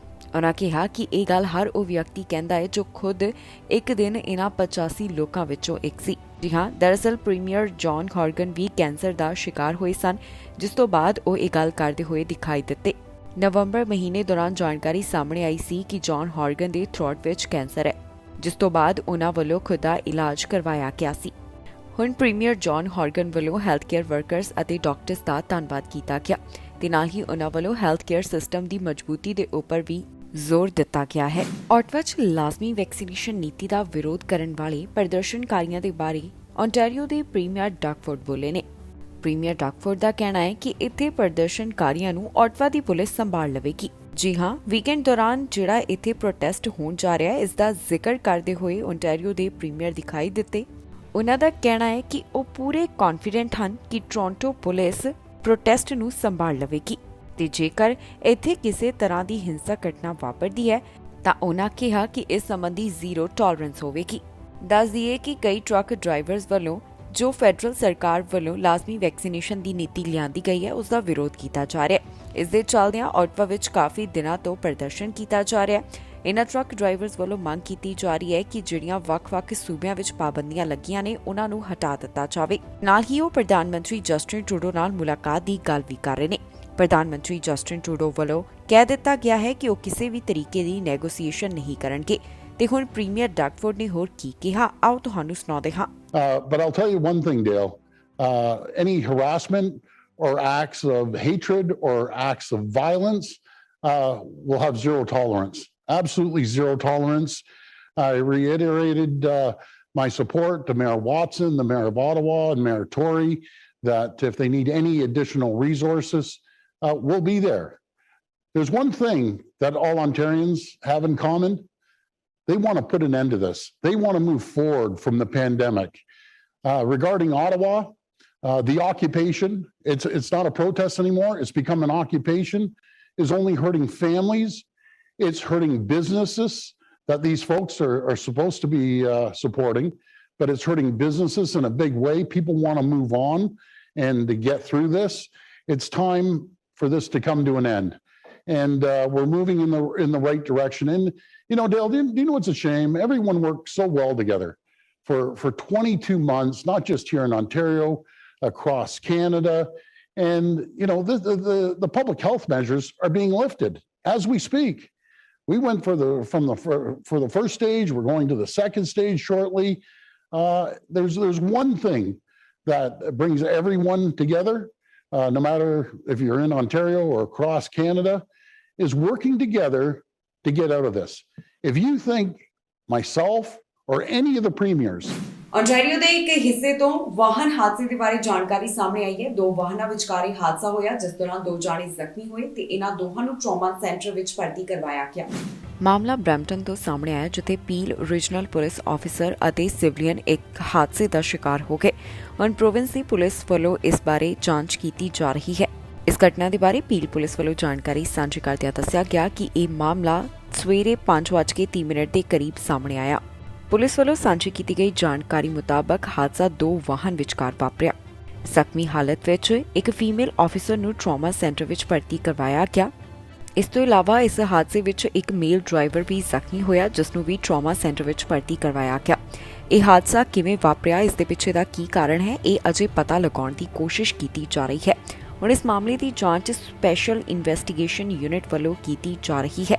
ਉਹਨਾਂ ਕਿਹਾ ਕਿ ਇਹ ਗੱਲ ਹਰ ਉਹ ਵਿਅਕਤੀ ਕਹਿੰਦਾ ਹੈ ਜੋ ਖੁਦ ਇੱਕ ਦਿਨ ਇਹਨਾਂ 85 ਲੋਕਾਂ ਵਿੱਚੋਂ ਇੱਕ ਸੀ। ਜੀ ਹਾਂ, ਦਰਅਸਲ ਪ੍ਰੀਮੀਅਰ ਜੌਨ ਹੌਰਗਨ ਵੀ ਕੈਂਸਰ ਦਾ ਸ਼ਿਕਾਰ ਹੋਏ ਸਨ, ਜਿਸ ਤੋਂ ਬਾਅਦ ਉਹ ਇਹ ਗੱਲ ਕਰਦੇ ਹੋਏ ਦਿਖਾਈ ਦਿੱਤੇ। ਨਵੰਬਰ ਮਹੀਨੇ ਦੌਰਾਨ ਜਾਣਕਾਰੀ ਸਾਹਮਣੇ ਆਈ ਸੀ ਕਿ ਜੌਨ ਹੌਰਗਨ ਦੇ ਥ੍ਰੋਟ ਵਿੱਚ ਕੈਂਸਰ ਹੈ, ਜਿਸ ਤੋਂ ਬਾਅਦ ਉਹਨਾਂ ਵੱਲੋਂ ਖੁਦ ਦਾ ਇਲਾਜ ਕਰਵਾਇਆ ਗਿਆ ਸੀ। ਹੁਣ ਪ੍ਰੀਮੀਅਰ ਜੌਨ ਹੌਰਗਨ ਵੱਲੋਂ ਹੈਲਥ ਕੇਅਰ ਵਰਕਰਸ ਅਤੇ ਡਾਕਟਰਸ ਦਾ ਧੰਨਵਾਦ ਕੀਤਾ ਗਿਆ ਤੇ ਨਾਲ ਹੀ ਉਹਨਾਂ ਵੱਲੋਂ ਹੈਲਥ ਕੇਅਰ ਸਿਸਟਮ ਦੀ ਮਜ਼ਬੂਤੀ ਦੇ ਉੱਪਰ ਵੀ ਜ਼ੋਰ ਦਿੱਤਾ ਗਿਆ ਹੈ। ਆਟਵਾ 'ਚ ਲਾਜ਼ਮੀ ਵੈਕਸੀਨੇਸ਼ਨ ਨੀਤੀ ਦਾ ਵਿਰੋਧ ਕਰਨ ਵਾਲੇ ਪ੍ਰਦਰਸ਼ਨਕਾਰੀਆਂ ਦੇ ਬਾਰੇ ਓਨਟਾਰੀਓ ਦੇ ਪ੍ਰੀਮੀਅਰ ਡਗਫੋਰਡ ਬੋਲੇ ਨੇ। ਪ੍ਰੀਮੀਅਰ ਡਗਫੋਰਡ ਦਾ ਕਹਿਣਾ ਹੈ ਕਿ ਇੱਥੇ ਪ੍ਰਦਰਸ਼ਨਕਾਰੀਆਂ ਨੂੰ ਆਟਵਾ ਦੀ ਪੁਲਿਸ ਸੰਭਾਲ ਲਵੇਗੀ। ਜੀ ਹਾਂ, ਵੀਕਐਂਡ ਦੌਰਾਨ ਜਿਹੜਾ ਇੱਥੇ ਪ੍ਰੋਟੈਸਟ ਹੋਣ ਜਾ ਰਿਹਾ ਹੈ ਇਸ ਦਾ ਜ਼ਿਕਰ ਕਰਦੇ ਹੋਏ ਓਨਟਾਰੀਓ ਦੇ ਪ੍ਰੀਮੀਅਰ ਦਿਖਾਈ ਦਿੱਤੇ। ਉਹਨਾਂ ਦਾ ਕਹਿਣਾ ਹੈ ਕਿ ਉਹ ਪੂਰੇ ਕੌਨਫੀਡੈਂਟ ਹਨ ਕਿ ਟੋਰਾਂਟੋ ਪੁਲਿਸ ਪ੍ਰੋਟੈਸਟ ਨੂੰ ਸੰਭਾਲ ਲਵੇਗੀ ਤੇ ਜੇਕਰ ਇੱਥੇ ਕਿਸੇ ਤਰ੍ਹਾਂ ਦੀ ਹਿੰਸਕ ਘਟਨਾ ਵਾਪਰਦੀ ਹੈ ਤਾਂ ਉਹਨਾਂ ਕਿਹਾ ਕਿ ਇਸ ਸੰਬੰਧੀ ਜ਼ੀਰੋ ਟੋਲਰੈਂਸ ਹੋਵੇਗੀ। ਦੱਸ ਦਈਏ ਕਿ ਕਈ ਟਰੱਕ ਡਰਾਈਵਰਸ ਵੱਲੋਂ ਜੋ ਫੈਡਰਲ ਸਰਕਾਰ ਵੱਲੋਂ ਲਾਜ਼ਮੀ ਵੈਕਸੀਨੇਸ਼ਨ ਦੀ ਨੀਤੀ ਲਿਆਂਦੀ ਗਈ ਹੈ ਉਸ ਦਾ ਵਿਰੋਧ ਕੀਤਾ ਜਾ ਰਿਹਾ ਹੈ। ਇਸ ਦੇ ਚੱਲਦਿਆਂ ਆਟਵਾ ਵਿੱਚ ਕਾਫੀ ਦਿਨਾਂ ਤੋਂ ਪ੍ਰਦਰਸ਼ਨ ਕੀਤਾ ਜਾ ਰਿਹਾ ਹੈ। ਇਨ੍ਹਾਂ ਟਰੱਕ ਡਰਾਈਵਰਸ ਵੱਲੋਂ ਮੰਗ ਕੀਤੀ ਜਾ ਰਹੀ ਹੈ ਕਿ ਜਿਹੜੀਆਂ ਵੱਖ-ਵੱਖ ਸੂਬਿਆਂ ਵਿੱਚ ਪਾਬੰਦੀਆਂ ਲੱਗੀਆਂ ਨੇ ਉਹਨਾਂ ਨੂੰ ਹਟਾ ਦਿੱਤਾ ਜਾਵੇ। ਨਾਲ ਹੀ ਉਹ ਪ੍ਰਧਾਨ ਮੰਤਰੀ ਜਸਟਿਨ ਟਰੂਡੋ ਨਾਲ ਮੁਲਾਕਾਤ ਦੀ ਗੱਲ ਵੀ ਕਰ ਰਹੇ ਨੇ। ਪ੍ਰਧਾਨ ਮੰਤਰੀ ਜਸਟਿਨ ਟਰੂਡੋ ਵੱਲੋਂ ਕਹਿ ਦਿੱਤਾ ਗਿਆ ਹੈ ਕਿ ਉਹ ਕਿਸੇ ਵੀ ਤਰੀਕੇ ਦੀ ਨੈਗੋਸੀਏਸ਼ਨ ਨਹੀਂ ਕਰਨਗੇ ਤੇ ਹੁਣ ਪ੍ਰੀਮੀਅਰ ਡਗਫੋਰਡ ਨੇ ਹੋਰ ਕੀ ਕਿਹਾ, ਆਓ ਤੁਹਾਨੂੰ ਸੁਣਾਉਂਦੇ ਹਾਂ। But I'll tell you one thing, Dale. Any harassment or acts of hatred or acts of violence will have zero tolerance. Absolutely zero tolerance. I reiterated my support to Mayor Watson, the Mayor of Ottawa, and Mayor Tory, that if they need any additional resources, we'll be there. There's one thing that all Ontarians have in common. They want to put an end to this. They want to move forward from the pandemic. Regarding Ottawa, the occupation, it's not a protest anymore. It's become an occupation, is only hurting families. It's hurting businesses that these folks are supposed to be supporting, but it's hurting businesses in a big way. People want to move on and to get through this. It's time for this to come to an end. And we're moving in the right direction. And, you know, Dale, do you know what's a shame? Everyone worked so well together for 22 months, not just here in Ontario, across Canada. And, you know, the public health measures are being lifted as we speak. We went for the first stage. We're going to the second stage shortly. There's one thing that brings everyone together, no matter if you're in Ontario or across Canada, is working together to get out of this. If you think myself or any of the premiers Ontario ਦੇ ਇੱਕ ਹਿੱਸੇ ਤੋਂ ਵਾਹਨ ਹਾਦਸੇ ਦੇ ਬਾਰੇ ਜਾਣਕਾਰੀ ਸਾਹਮਣੇ ਆਈ ਹੈ। ਦੋ ਵਾਹਨਾਂ ਵਿਚਕਾਰ ਹਾਦਸਾ ਹੋਇਆ ਜਿਸ ਦੌਰਾਨ ਦੋ ਜਾਣੇ ਜ਼ਖਮੀ ਹੋਏ ਤੇ ਇਹਨਾਂ ਦੋਹਾਂ ਨੂੰ ਟਰਾਮਾ ਸੈਂਟਰ ਵਿੱਚ ਭਰਤੀ ਕਰਵਾਇਆ ਗਿਆ। ਮਾਮਲਾ ਬਰੈਂਪਟਨ ਤੋਂ ਸਾਹਮਣੇ ਆਇਆ ਜਿੱਥੇ ਪੀਲ ਰੀਜਨਲ ਪੁਲਿਸ ਆਫੀਸਰ ਅਤੇ ਸਿਵਲੀਅਨ ਇੱਕ ਹਾਦਸੇ ਦਾ ਸ਼ਿਕਾਰ ਹੋ ਗਏ। ਹੁਣ ਪ੍ਰੋਵਿੰਸ ਦੀ ਪੁਲਿਸ ਵੱਲੋਂ ਇਸ ਬਾਰੇ ਜਾਂਚ ਕੀਤੀ ਜਾ ਰਹੀ ਹੈ। ਇਸ ਘਟਨਾ ਦੇ ਬਾਰੇ ਪੀਲ ਪੁਲਿਸ ਵੱਲੋਂ ਜਾਣਕਾਰੀ ਸਾਂਝੀ ਕਰਦਿਆਂ ਦੱਸਿਆ ਗਿਆ ਕਿ ਇਹ ਮਾਮਲਾ ਸਵੇਰੇ 5:30 ਦੇ ਕਰੀਬ ਸਾਹਮਣੇ ਆਇਆ। ਪੁਲਿਸ ਵੱਲੋਂ ਸਾਂਝੀ ਕੀਤੀ ਗਈ ਜਾਣਕਾਰੀ ਮੁਤਾਬਕ ਹਾਦਸਾ ਦੋ ਵਾਹਨ ਵਿਚਕਾਰ ਵਾਪਰਿਆ। ਜ਼ਖਮੀ ਹਾਲਤ ਵਿੱਚ ਇੱਕ ਫੀਮੇਲ ਆਫੀਸਰ ਨੂੰ ਟਰਾਮਾ ਸੈਂਟਰ ਵਿੱਚ ਭਰਤੀ ਕਰਵਾਇਆ ਗਿਆ ਇਸ ਤੋਂ ਇਲਾਵਾ ਇਸ ਹਾਦਸੇ ਵਿੱਚ ਇੱਕ ਮੇਲ ਡਰਾਈਵਰ ਵੀ ਜ਼ਖਮੀ ਹੋਇਆ, ਜਿਸ ਨੂੰ ਵੀ ਟਰਾਮਾ ਸੈਂਟਰ ਵਿੱਚ ਭਰਤੀ ਕਰਵਾਇਆ ਗਿਆ। ਇਹ ਹਾਦਸਾ ਕਿਵੇਂ ਵਾਪਰਿਆ, ਇਸ ਦੇ ਪਿੱਛੇ ਦਾ ਕੀ ਕਾਰਨ ਹੈ, ਇਹ ਅਜੇ ਪਤਾ ਲਗਾਉਣ ਦੀ ਕੋਸ਼ਿਸ਼ ਕੀਤੀ ਜਾ ਰਹੀ ਹੈ। ਹੁਣ ਇਸ ਮਾਮਲੇ ਦੀ ਜਾਂਚ ਸਪੈਸ਼ਲ ਇਨਵੈਸਟੀਗੇਸ਼ਨ ਯੂਨਿਟ ਵੱਲੋਂ ਕੀਤੀ ਜਾ ਰਹੀ ਹੈ।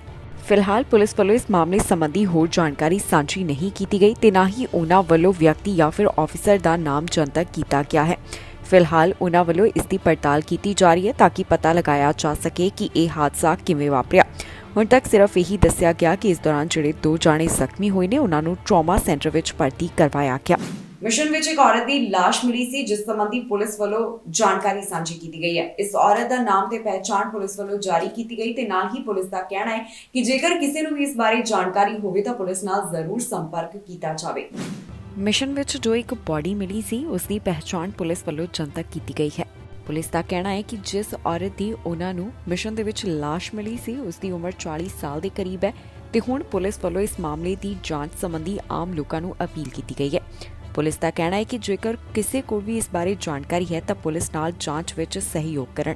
ਫਿਲਹਾਲ ਪੁਲਿਸ ਵੱਲੋਂ ਇਸ ਮਾਮਲੇ ਸੰਬੰਧੀ ਹੋਰ ਜਾਣਕਾਰੀ ਸਾਂਝੀ ਨਹੀਂ ਕੀਤੀ ਗਈ ਤੇ ਨਾ ਹੀ ਉਹਨਾਂ ਵੱਲੋਂ ਵਿਅਕਤੀ ਜਾਂ ਫਿਰ ਆਫੀਸਰ ਦਾ ਨਾਮ ਜਨਤਕ ਕੀਤਾ ਗਿਆ ਹੈ। ਫਿਲਹਾਲ ਉਹਨਾਂ ਵੱਲੋਂ ਇਸ ਦੀ ਪੜਤਾਲ ਕੀਤੀ ਜਾ ਰਹੀ ਹੈ ਤਾਂ ਕਿ ਪਤਾ ਲਗਾਇਆ ਜਾ ਸਕੇ ਕਿ ਇਹ ਹਾਦਸਾ ਕਿਵੇਂ ਵਾਪਰਿਆ। ਹੁਣ ਤੱਕ ਸਿਰਫ ਇਹੀ ਦੱਸਿਆ ਗਿਆ ਕਿ ਇਸ ਦੌਰਾਨ ਜਿਹੜੇ 2 ਜਾਣੇ ਜ਼ਖਮੀ ਹੋਏ ਨੇ ਉਹਨਾਂ ਨੂੰ ਟਰਾਮਾ ਸੈਂਟਰ ਵਿੱਚ ਭਰਤੀ ਕਰਵਾਇਆ ਗਿਆ। ਮਿਸ਼ਨ ਵਿੱਚ ਇੱਕ ਔਰਤ ਦੀ ਲਾਸ਼ ਮਿਲੀ ਸੀ, ਜਿਸ ਸੰਬੰਧੀ ਪੁਲਿਸ ਵੱਲੋਂ ਜਾਣਕਾਰੀ ਸਾਂਝੀ ਕੀਤੀ ਗਈ ਹੈ। ਇਸ ਔਰਤ ਦਾ ਨਾਮ ਤੇ ਪਹਿਚਾਣ ਪੁਲਿਸ ਵੱਲੋਂ ਜਾਰੀ ਕੀਤੀ ਗਈ ਤੇ ਨਾਲ ਹੀ ਪੁਲਿਸ ਦਾ ਕਹਿਣਾ ਹੈ ਕਿ ਜੇਕਰ ਕਿਸੇ ਨੂੰ ਵੀ ਇਸ ਬਾਰੇ ਜਾਣਕਾਰੀ ਹੋਵੇ ਤਾਂ ਪੁਲਿਸ ਨਾਲ ਜ਼ਰੂਰ ਸੰਪਰਕ ਕੀਤਾ ਜਾਵੇ। ਮਿਸ਼ਨ ਵਿੱਚ ਜੋ ਇੱਕ ਬੋਡੀ ਮਿਲੀ ਸੀ, ਉਸ ਦੀ ਪਹਿਚਾਣ ਪੁਲਿਸ ਵੱਲੋਂ ਜਨਤਕ ਕੀਤੀ ਗਈ ਹੈ। ਪੁਲਿਸ ਦਾ ਕਹਿਣਾ ਹੈ ਕਿ ਜਿਸ ਔਰਤ ਦੀ ਉਹਨਾਂ ਨੂੰ ਮਿਸ਼ਨ ਦੇ ਵਿੱਚ ਲਾਸ਼ ਮਿਲੀ ਸੀ, ਉਸ ਦੀ ਉਮਰ 40 ਸਾਲ ਦੇ ਕਰੀਬ ਹੈ ਤੇ ਹੁਣ ਪੁਲਿਸ ਵੱਲੋਂ ਇਸ ਮਾਮਲੇ ਦੀ ਜਾਂਚ ਸੰਬੰਧੀ ਆਮ ਲੋਕਾਂ ਨੂੰ ਅਪੀਲ ਕੀਤੀ ਗਈ ਹੈ। ਪੁਲਿਸ ਦਾ ਕਹਿਣਾ ਹੈ ਕਿ ਜੇਕਰ ਕਿਸੇ ਕੋਲ ਵੀ ਇਸ ਬਾਰੇ ਜਾਣਕਾਰੀ ਹੈ ਤਾਂ ਪੁਲਿਸ ਨਾਲ ਜਾਂਚ ਵਿੱਚ ਸਹਿਯੋਗ ਕਰਨ।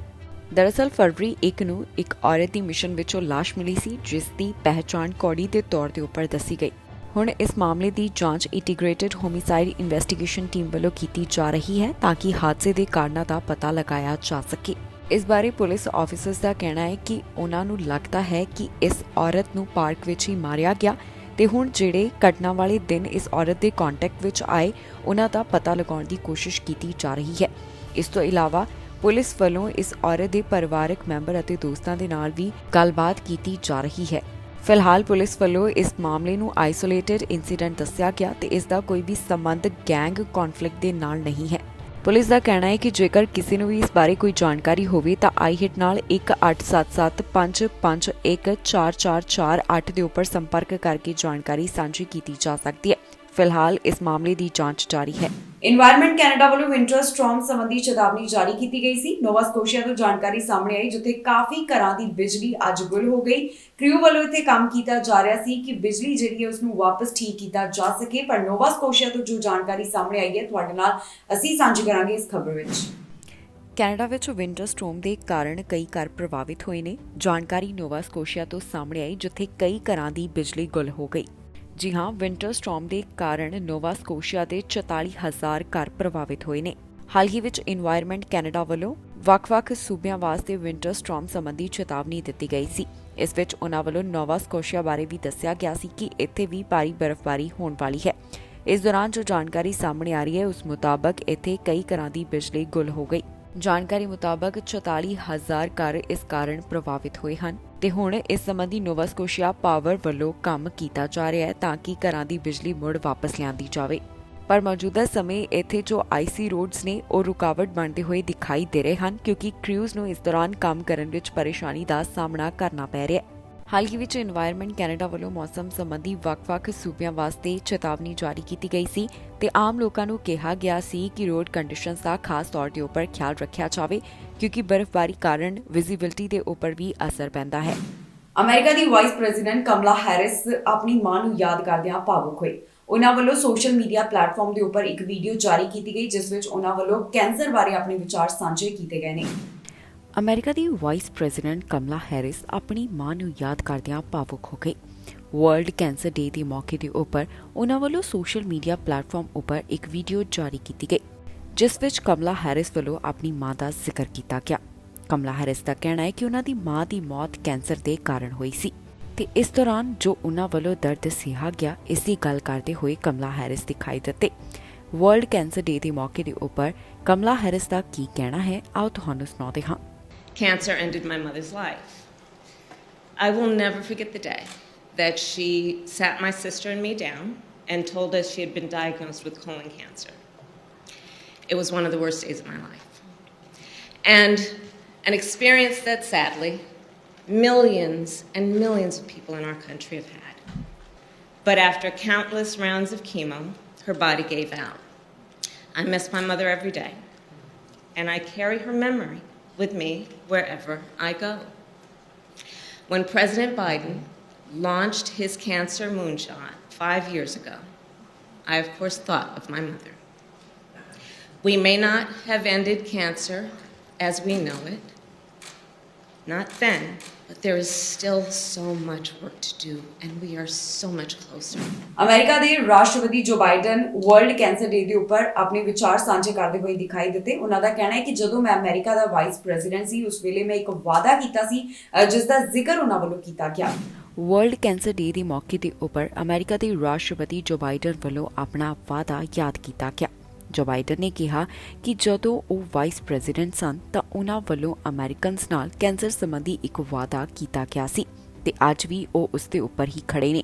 ਦਰਅਸਲ ਫਰਵਰੀ 1 ਨੂੰ ਇੱਕ ਔਰਤ ਦੀ ਮਿਸ਼ਨ ਵਿੱਚੋਂ ਲਾਸ਼ ਮਿਲੀ ਸੀ, ਜਿਸ ਦੀ ਪਹਿਚਾਣ ਕੌੜੀ ਦੇ ਤੌਰ ਦੇ ਉੱਪਰ ਦੱਸੀ ਗਈ। ਹੁਣ ਇਸ ਮਾਮਲੇ ਦੀ ਜਾਂਚ ਇੰਟੀਗ੍ਰੇਟਿਡ ਹੋਮਿਸਾਈਡ ਇਨਵੈਸਟੀਗੇਸ਼ਨ ਟੀਮ ਵੱਲੋਂ ਕੀਤੀ ਜਾ ਰਹੀ ਹੈ ਤਾਂ ਕਿ ਹਾਦਸੇ ਦੇ ਕਾਰਨਾਂ ਦਾ ਪਤਾ ਲਗਾਇਆ ਜਾ ਸਕੇ। ਇਸ ਬਾਰੇ ਪੁਲਿਸ ਆਫੀਸਰਸ ਦਾ ਕਹਿਣਾ ਹੈ ਕਿ ਉਹਨਾਂ ਨੂੰ ਲੱਗਦਾ ਹੈ ਕਿ ਇਸ ਔਰਤ ਨੂੰ ਪਾਰਕ ਵਿੱਚ ਹੀ ਮਾਰਿਆ ਗਿਆ ਤੇ ਹੁਣ ਜਿਹੜੇ ਘਟਨਾ ਵਾਲੇ ਦਿਨ ਇਸ ਔਰਤ ਦੇ ਕੰਟੈਕਟ ਵਿੱਚ ਆਏ, ਉਹਨਾਂ ਦਾ ਪਤਾ ਲਗਾਉਣ ਦੀ ਕੋਸ਼ਿਸ਼ ਕੀਤੀ ਜਾ ਰਹੀ ਹੈ। ਇਸ ਤੋਂ ਇਲਾਵਾ ਪੁਲਿਸ ਵੱਲੋਂ ਇਸ ਔਰਤ ਦੇ ਪਰਿਵਾਰਕ ਮੈਂਬਰ ਅਤੇ ਦੋਸਤਾਂ ਦੇ ਨਾਲ ਵੀ ਗੱਲਬਾਤ ਕੀਤੀ ਜਾ ਰਹੀ ਹੈ। ਫਿਲਹਾਲ ਪੁਲਿਸ ਵੱਲੋਂ ਇਸ ਮਾਮਲੇ ਨੂੰ ਆਈਸੋਲੇਟਿਡ ਇਨਸੀਡੈਂਟ ਦੱਸਿਆ ਗਿਆ ਤੇ ਇਸ ਦਾ ਕੋਈ ਵੀ ਸੰਬੰਧ ਗੈਂਗ ਕੌਨਫਲਿਕਟ ਦੇ ਨਾਲ ਨਹੀਂ ਹੈ। ਪੁਲਿਸ ਦਾ ਕਹਿਣਾ ਹੈ ਕਿ ਜੇਕਰ ਕਿਸੇ ਨੂੰ ਵੀ ਇਸ ਬਾਰੇ ਕੋਈ ਜਾਣਕਾਰੀ ਹੋਵੇ ਤਾਂ ਆਈਹਿਟ ਨਾਲ 187755144448 ਦੇ ਉੱਪਰ ਸੰਪਰਕ ਕਰਕੇ ਜਾਣਕਾਰੀ ਸਾਂਝੀ ਕੀਤੀ ਜਾ ਸਕਦੀ ਹੈ। ਫਿਲਹਾਲ ਇਸ ਮਾਮਲੇ ਦੀ ਜਾਂਚ ਜਾਰੀ ਹੈ। ਇਨਵਾਇਰਨਮੈਂਟ ਕੈਨੇਡਾ ਵੱਲੋਂ ਵਿੰਟਰ ਸਟਾਰਮ ਸੰਬੰਧੀ ਚੇਤਾਵਨੀ ਜਾਰੀ ਕੀਤੀ ਗਈ ਸੀ। ਨੋਵਾ ਸਕੋਸ਼ੀਆ ਤੋਂ ਜਾਣਕਾਰੀ ਸਾਹਮਣੇ ਆਈ, ਜਿੱਥੇ ਕਾਫੀ ਘਰਾਂ ਦੀ ਬਿਜਲੀ ਅੱਜ ਗੁੱਲ ਹੋ ਗਈ। ਕ੍ਰਿਊ ਵੱਲੋਂ ਇੱਥੇ ਕੰਮ ਕੀਤਾ ਜਾ ਰਿਹਾ ਸੀ ਕਿ ਬਿਜਲੀ ਜਿਹੜੀ ਹੈ ਉਸ ਨੂੰ ਵਾਪਸ ਠੀਕ ਕੀਤਾ ਜਾ ਸਕੇ, ਪਰ ਨੋਵਾ ਸਕੋਸ਼ੀਆ ਤੋਂ ਜੋ ਜਾਣਕਾਰੀ ਸਾਹਮਣੇ ਆਈ ਹੈ ਤੁਹਾਡੇ ਨਾਲ ਅਸੀਂ ਸਾਂਝੀ ਕਰਾਂਗੇ ਇਸ ਖਬਰ ਵਿੱਚ। ਕੈਨੇਡਾ ਵਿੱਚ ਵਿੰਟਰ ਸਟਾਰਮ ਦੇ ਕਾਰਨ ਕਈ ਘਰ ਪ੍ਰਭਾਵਿਤ ਹੋਏ ਨੇ। ਜਾਣਕਾਰੀ ਨੋਵਾ ਸਕੋਸ਼ੀਆ ਤੋਂ ਸਾਹਮਣੇ ਆਈ, ਜਿੱਥੇ ਕਈ ਘਰਾਂ ਦੀ ਬਿਜਲੀ ਗੁੱਲ ਹੋ ਗਈ। ਜੀ ਹਾਂ, ਵਿੰਟਰ ਸਟਾਰਮ ਦੇ ਕਾਰਨ ਨੋਵਾ ਸਕੋਸ਼ੀਆ ਦੇ 44,000 ਘਰ ਪ੍ਰਭਾਵਿਤ ਹੋਏ ਨੇ। ਹਾਲ ਹੀ ਵਿੱਚ ਇਨਵਾਇਰਨਮੈਂਟ ਕੈਨੇਡਾ ਵੱਲੋਂ ਵੱਖ-ਵੱਖ ਸੂਬਿਆਂ ਵਾਸਤੇ ਵਿੰਟਰ ਸਟਾਰਮ ਸੰਬੰਧੀ ਚੇਤਾਵਨੀ ਦਿੱਤੀ ਗਈ ਸੀ। ਇਸ ਵਿੱਚ ਉਹਨਾਂ ਵੱਲੋਂ ਨੋਵਾ ਸਕੋਸ਼ੀਆ ਬਾਰੇ ਵੀ ਦੱਸਿਆ ਗਿਆ ਸੀ ਕਿ ਇੱਥੇ ਵੀ ਭਾਰੀ ਬਰਫ਼ਬਾਰੀ ਹੋਣ ਵਾਲੀ ਹੈ। ਇਸ ਦੌਰਾਨ ਜੋ ਜਾਣਕਾਰੀ ਸਾਹਮਣੇ ਆ ਰਹੀ ਹੈ, ਉਸ ਮੁਤਾਬਕ ਇੱਥੇ ਕਈ ਘਰਾਂ ਦੀ ਬਿਜਲੀ ਗੁੱਲ ਹੋ ਗਈ। ਜਾਣਕਾਰੀ ਮੁਤਾਬਕ 44,000 ਘਰ ਇਸ ਕਾਰਨ ਪ੍ਰਭਾਵਿਤ ਹੋਏ ਹਨ ਤੇ ਹੁਣ ਇਸ ਸੰਬੰਧੀ ਨੋਵਾ ਸਕੋਸ਼ੀਆ ਪਾਵਰ ਵੱਲੋਂ ਕੰਮ ਕੀਤਾ ਜਾ ਰਿਹਾ ਹੈ ਤਾਂ ਕਿ ਘਰਾਂ ਦੀ ਬਿਜਲੀ ਮੁੜ ਵਾਪਸ ਲਿਆਂਦੀ ਜਾਵੇ। ਪਰ ਮੌਜੂਦਾ ਸਮੇਂ ਇੱਥੇ ਜੋ ਆਈਸੀ ਰੋਡਸ ਨੇ ਉਹ ਰੁਕਾਵਟ ਬਣਦੇ ਹੋਏ ਦਿਖਾਈ ਦੇ ਰਹੇ ਹਨ, ਕਿਉਂਕਿ ਕ੍ਰਿਊਜ਼ ਨੂੰ ਇਸ ਦੌਰਾਨ ਕੰਮ ਕਰਨ ਵਿੱਚ ਪਰੇਸ਼ਾਨੀ ਦਾ ਸਾਹਮਣਾ ਕਰਨਾ ਪੈ ਰਿਹਾ ਹੈ। ਹਾਲ ਹੀ ਵਿੱਚ ਇਨਵਾਇਰਨਮੈਂਟ ਕੈਨੇਡਾ ਵੱਲੋਂ ਮੌਸਮ ਸੰਬੰਧੀ ਵੱਖ-ਵੱਖ ਸੂਬਿਆਂ ਵਾਸਤੇ ਚੇਤਾਵਨੀ ਜਾਰੀ ਕੀਤੀ ਗਈ ਸੀ ਤੇ ਆਮ ਲੋਕਾਂ ਨੂੰ ਕਿਹਾ ਗਿਆ ਸੀ ਕਿ ਰੋਡ ਕੰਡੀਸ਼ਨਸ ਦਾ ਖਾਸ ਤੌਰ ਤੇ ਉੱਪਰ ਖਿਆਲ ਰੱਖਿਆ ਜਾਵੇ, ਕਿਉਂਕਿ ਬਰਫ਼ਬਾਰੀ ਕਾਰਨ ਵਿਜ਼ਿਬਿਲਟੀ ਦੇ ਉੱਪਰ ਵੀ ਅਸਰ ਪੈਂਦਾ ਹੈ। ਅਮਰੀਕਾ ਦੀ ਵਾਈਸ ਪ੍ਰੈਜ਼ੀਡੈਂਟ ਕਮਲਾ ਹੈਰਿਸ ਆਪਣੀ ਮਾਂ ਨੂੰ ਯਾਦ ਕਰਦਿਆਂ ਭਾਵੁਕ ਹੋਏ। ਉਹਨਾਂ ਵੱਲੋਂ ਸੋਸ਼ਲ ਮੀਡੀਆ ਪਲੇਟਫਾਰਮ ਦੇ ਉੱਪਰ ਇੱਕ ਵੀਡੀਓ ਜਾਰੀ ਕੀਤੀ ਗਈ, ਜਿਸ ਵਿੱਚ ਉਹਨਾਂ ਵੱਲੋਂ ਕੈਂਸਰ ਬਾਰੇ ਆਪਣੇ ਵਿਚਾਰ ਸਾਂਝੇ ਕੀਤੇ ਗਏ ਨੇ। ਅਮਰੀਕਾ ਦੀ ਵਾਈਸ ਪ੍ਰੈਜ਼ੀਡੈਂਟ ਕਮਲਾ ਹੈਰਿਸ ਆਪਣੀ ਮਾਂ ਨੂੰ ਯਾਦ ਕਰਦਿਆਂ ਭਾਵੁਕ ਹੋ ਗਈ। ਵਰਲਡ ਕੈਂਸਰ ਡੇ ਦੇ ਮੌਕੇ ਦੇ ਉੱਪਰ ਉਹਨਾਂ ਵੱਲੋਂ ਸੋਸ਼ਲ ਮੀਡੀਆ ਪਲੇਟਫਾਰਮ ਉੱਪਰ ਇੱਕ ਵੀਡੀਓ ਜਾਰੀ ਕੀਤੀ ਗਈ, ਜਿਸ ਵਿੱਚ ਕਮਲਾ ਹੈਰਿਸ ਵੱਲੋਂ ਆਪਣੀ ਮਾਂ ਦਾ ਜ਼ਿਕਰ ਕੀਤਾ ਗਿਆ। ਕਮਲਾ ਹੈਰਿਸ ਦਾ ਕਹਿਣਾ ਹੈ ਕਿ ਉਹਨਾਂ ਦੀ ਮਾਂ ਦੀ ਮੌਤ ਕੈਂਸਰ ਦੇ ਕਾਰਨ ਹੋਈ ਸੀ ਤੇ ਇਸ ਦੌਰਾਨ ਜੋ ਉਹਨਾਂ ਵੱਲੋਂ ਦਰਦ ਸਹਿਆ ਗਿਆ, ਇਸ ਦੀ ਗੱਲ ਕਰਦੇ ਹੋਏ ਕਮਲਾ ਹੈਰਿਸ ਦਿਖਾਈ ਦਿੱਤੇ। ਵਰਲਡ ਕੈਂਸਰ ਡੇ ਦੇ ਮੌਕੇ ਦੇ ਉੱਪਰ ਕਮਲਾ ਹੈਰਿਸ ਦਾ ਕੀ ਕਹਿਣਾ ਹੈ, ਆਓ ਤੁਹਾਨੂੰ ਸੁਣਾਉਂਦੇ ਹਾਂ। Cancer ended my mother's life. I will never forget the day that she sat my sister and me down and told us she had been diagnosed with colon cancer. It was one of the worst days of my life. And an experience that sadly millions and millions of people in our country have had. But after countless rounds of chemo, her body gave out. I miss my mother every day, and I carry her memory with me wherever I go. When President Biden launched his cancer moonshot 5 years ago, I of course thought of my mother. We may not have ended cancer as we know it, not then, But there is still so much work to do, and we are so much closer. America ਦੇ ਰਾਸ਼ਟਰਪਤੀ ਜੋ Biden world cancer ਡੇ ਦੇ ਉੱਪਰ ਆਪਣੇ ਵਿਚਾਰ ਸਾਂਝੇ ਕਰਦੇ ਹੋਏ ਦਿਖਾਈ ਦਿੱਤੇ। ਉਹਨਾਂ ਦਾ ਕਹਿਣਾ ਹੈ ਕਿ ਜਦੋਂ ਮੈਂ ਅਮਰੀਕਾ ਦਾ ਵਾਈਸ ਪ੍ਰੈਜ਼ੀਡੈਂਟ ਸੀ ਉਸ ਵੇਲੇ ਮੈਂ ਇੱਕ ਵਾਅਦਾ ਕੀਤਾ ਸੀ ਜਿਸ ਦਾ ਜ਼ਿਕਰ ਉਹਨਾਂ ਵੱਲੋਂ ਕੀਤਾ ਗਿਆ। ਵਰਲਡ ਕੈਂਸਰ ਡੇ ਦੇ ਮੌਕੇ ਦੇ ਉੱਪਰ ਅਮਰੀਕਾ ਦੇ ਰਾਸ਼ਟਰਪਤੀ ਜੋ ਬਾਈਡਨ ਵੱਲੋਂ ਆਪਣਾ ਵਾਅਦਾ ਯਾਦ ਕੀਤਾ ਗਿਆ। ਜੋ ਬਾਈਡਨ ਨੇ ਕਿਹਾ ਕਿ ਜਦੋਂ ਉਹ ਵਾਈਸ ਪ੍ਰੈਜ਼ੀਡੈਂਟ ਸਨ ਤਾਂ ਉਹਨਾਂ ਵੱਲੋਂ ਅਮਰੀਕਨਸ ਨਾਲ ਕੈਂਸਰ ਸੰਬੰਧੀ ਇੱਕ ਵਾਅਦਾ ਕੀਤਾ ਗਿਆ ਸੀ ਤੇ ਅੱਜ ਵੀ ਉਹ ਉਸ ਦੇ ਉੱਪਰ ਹੀ ਖੜੇ ਨੇ।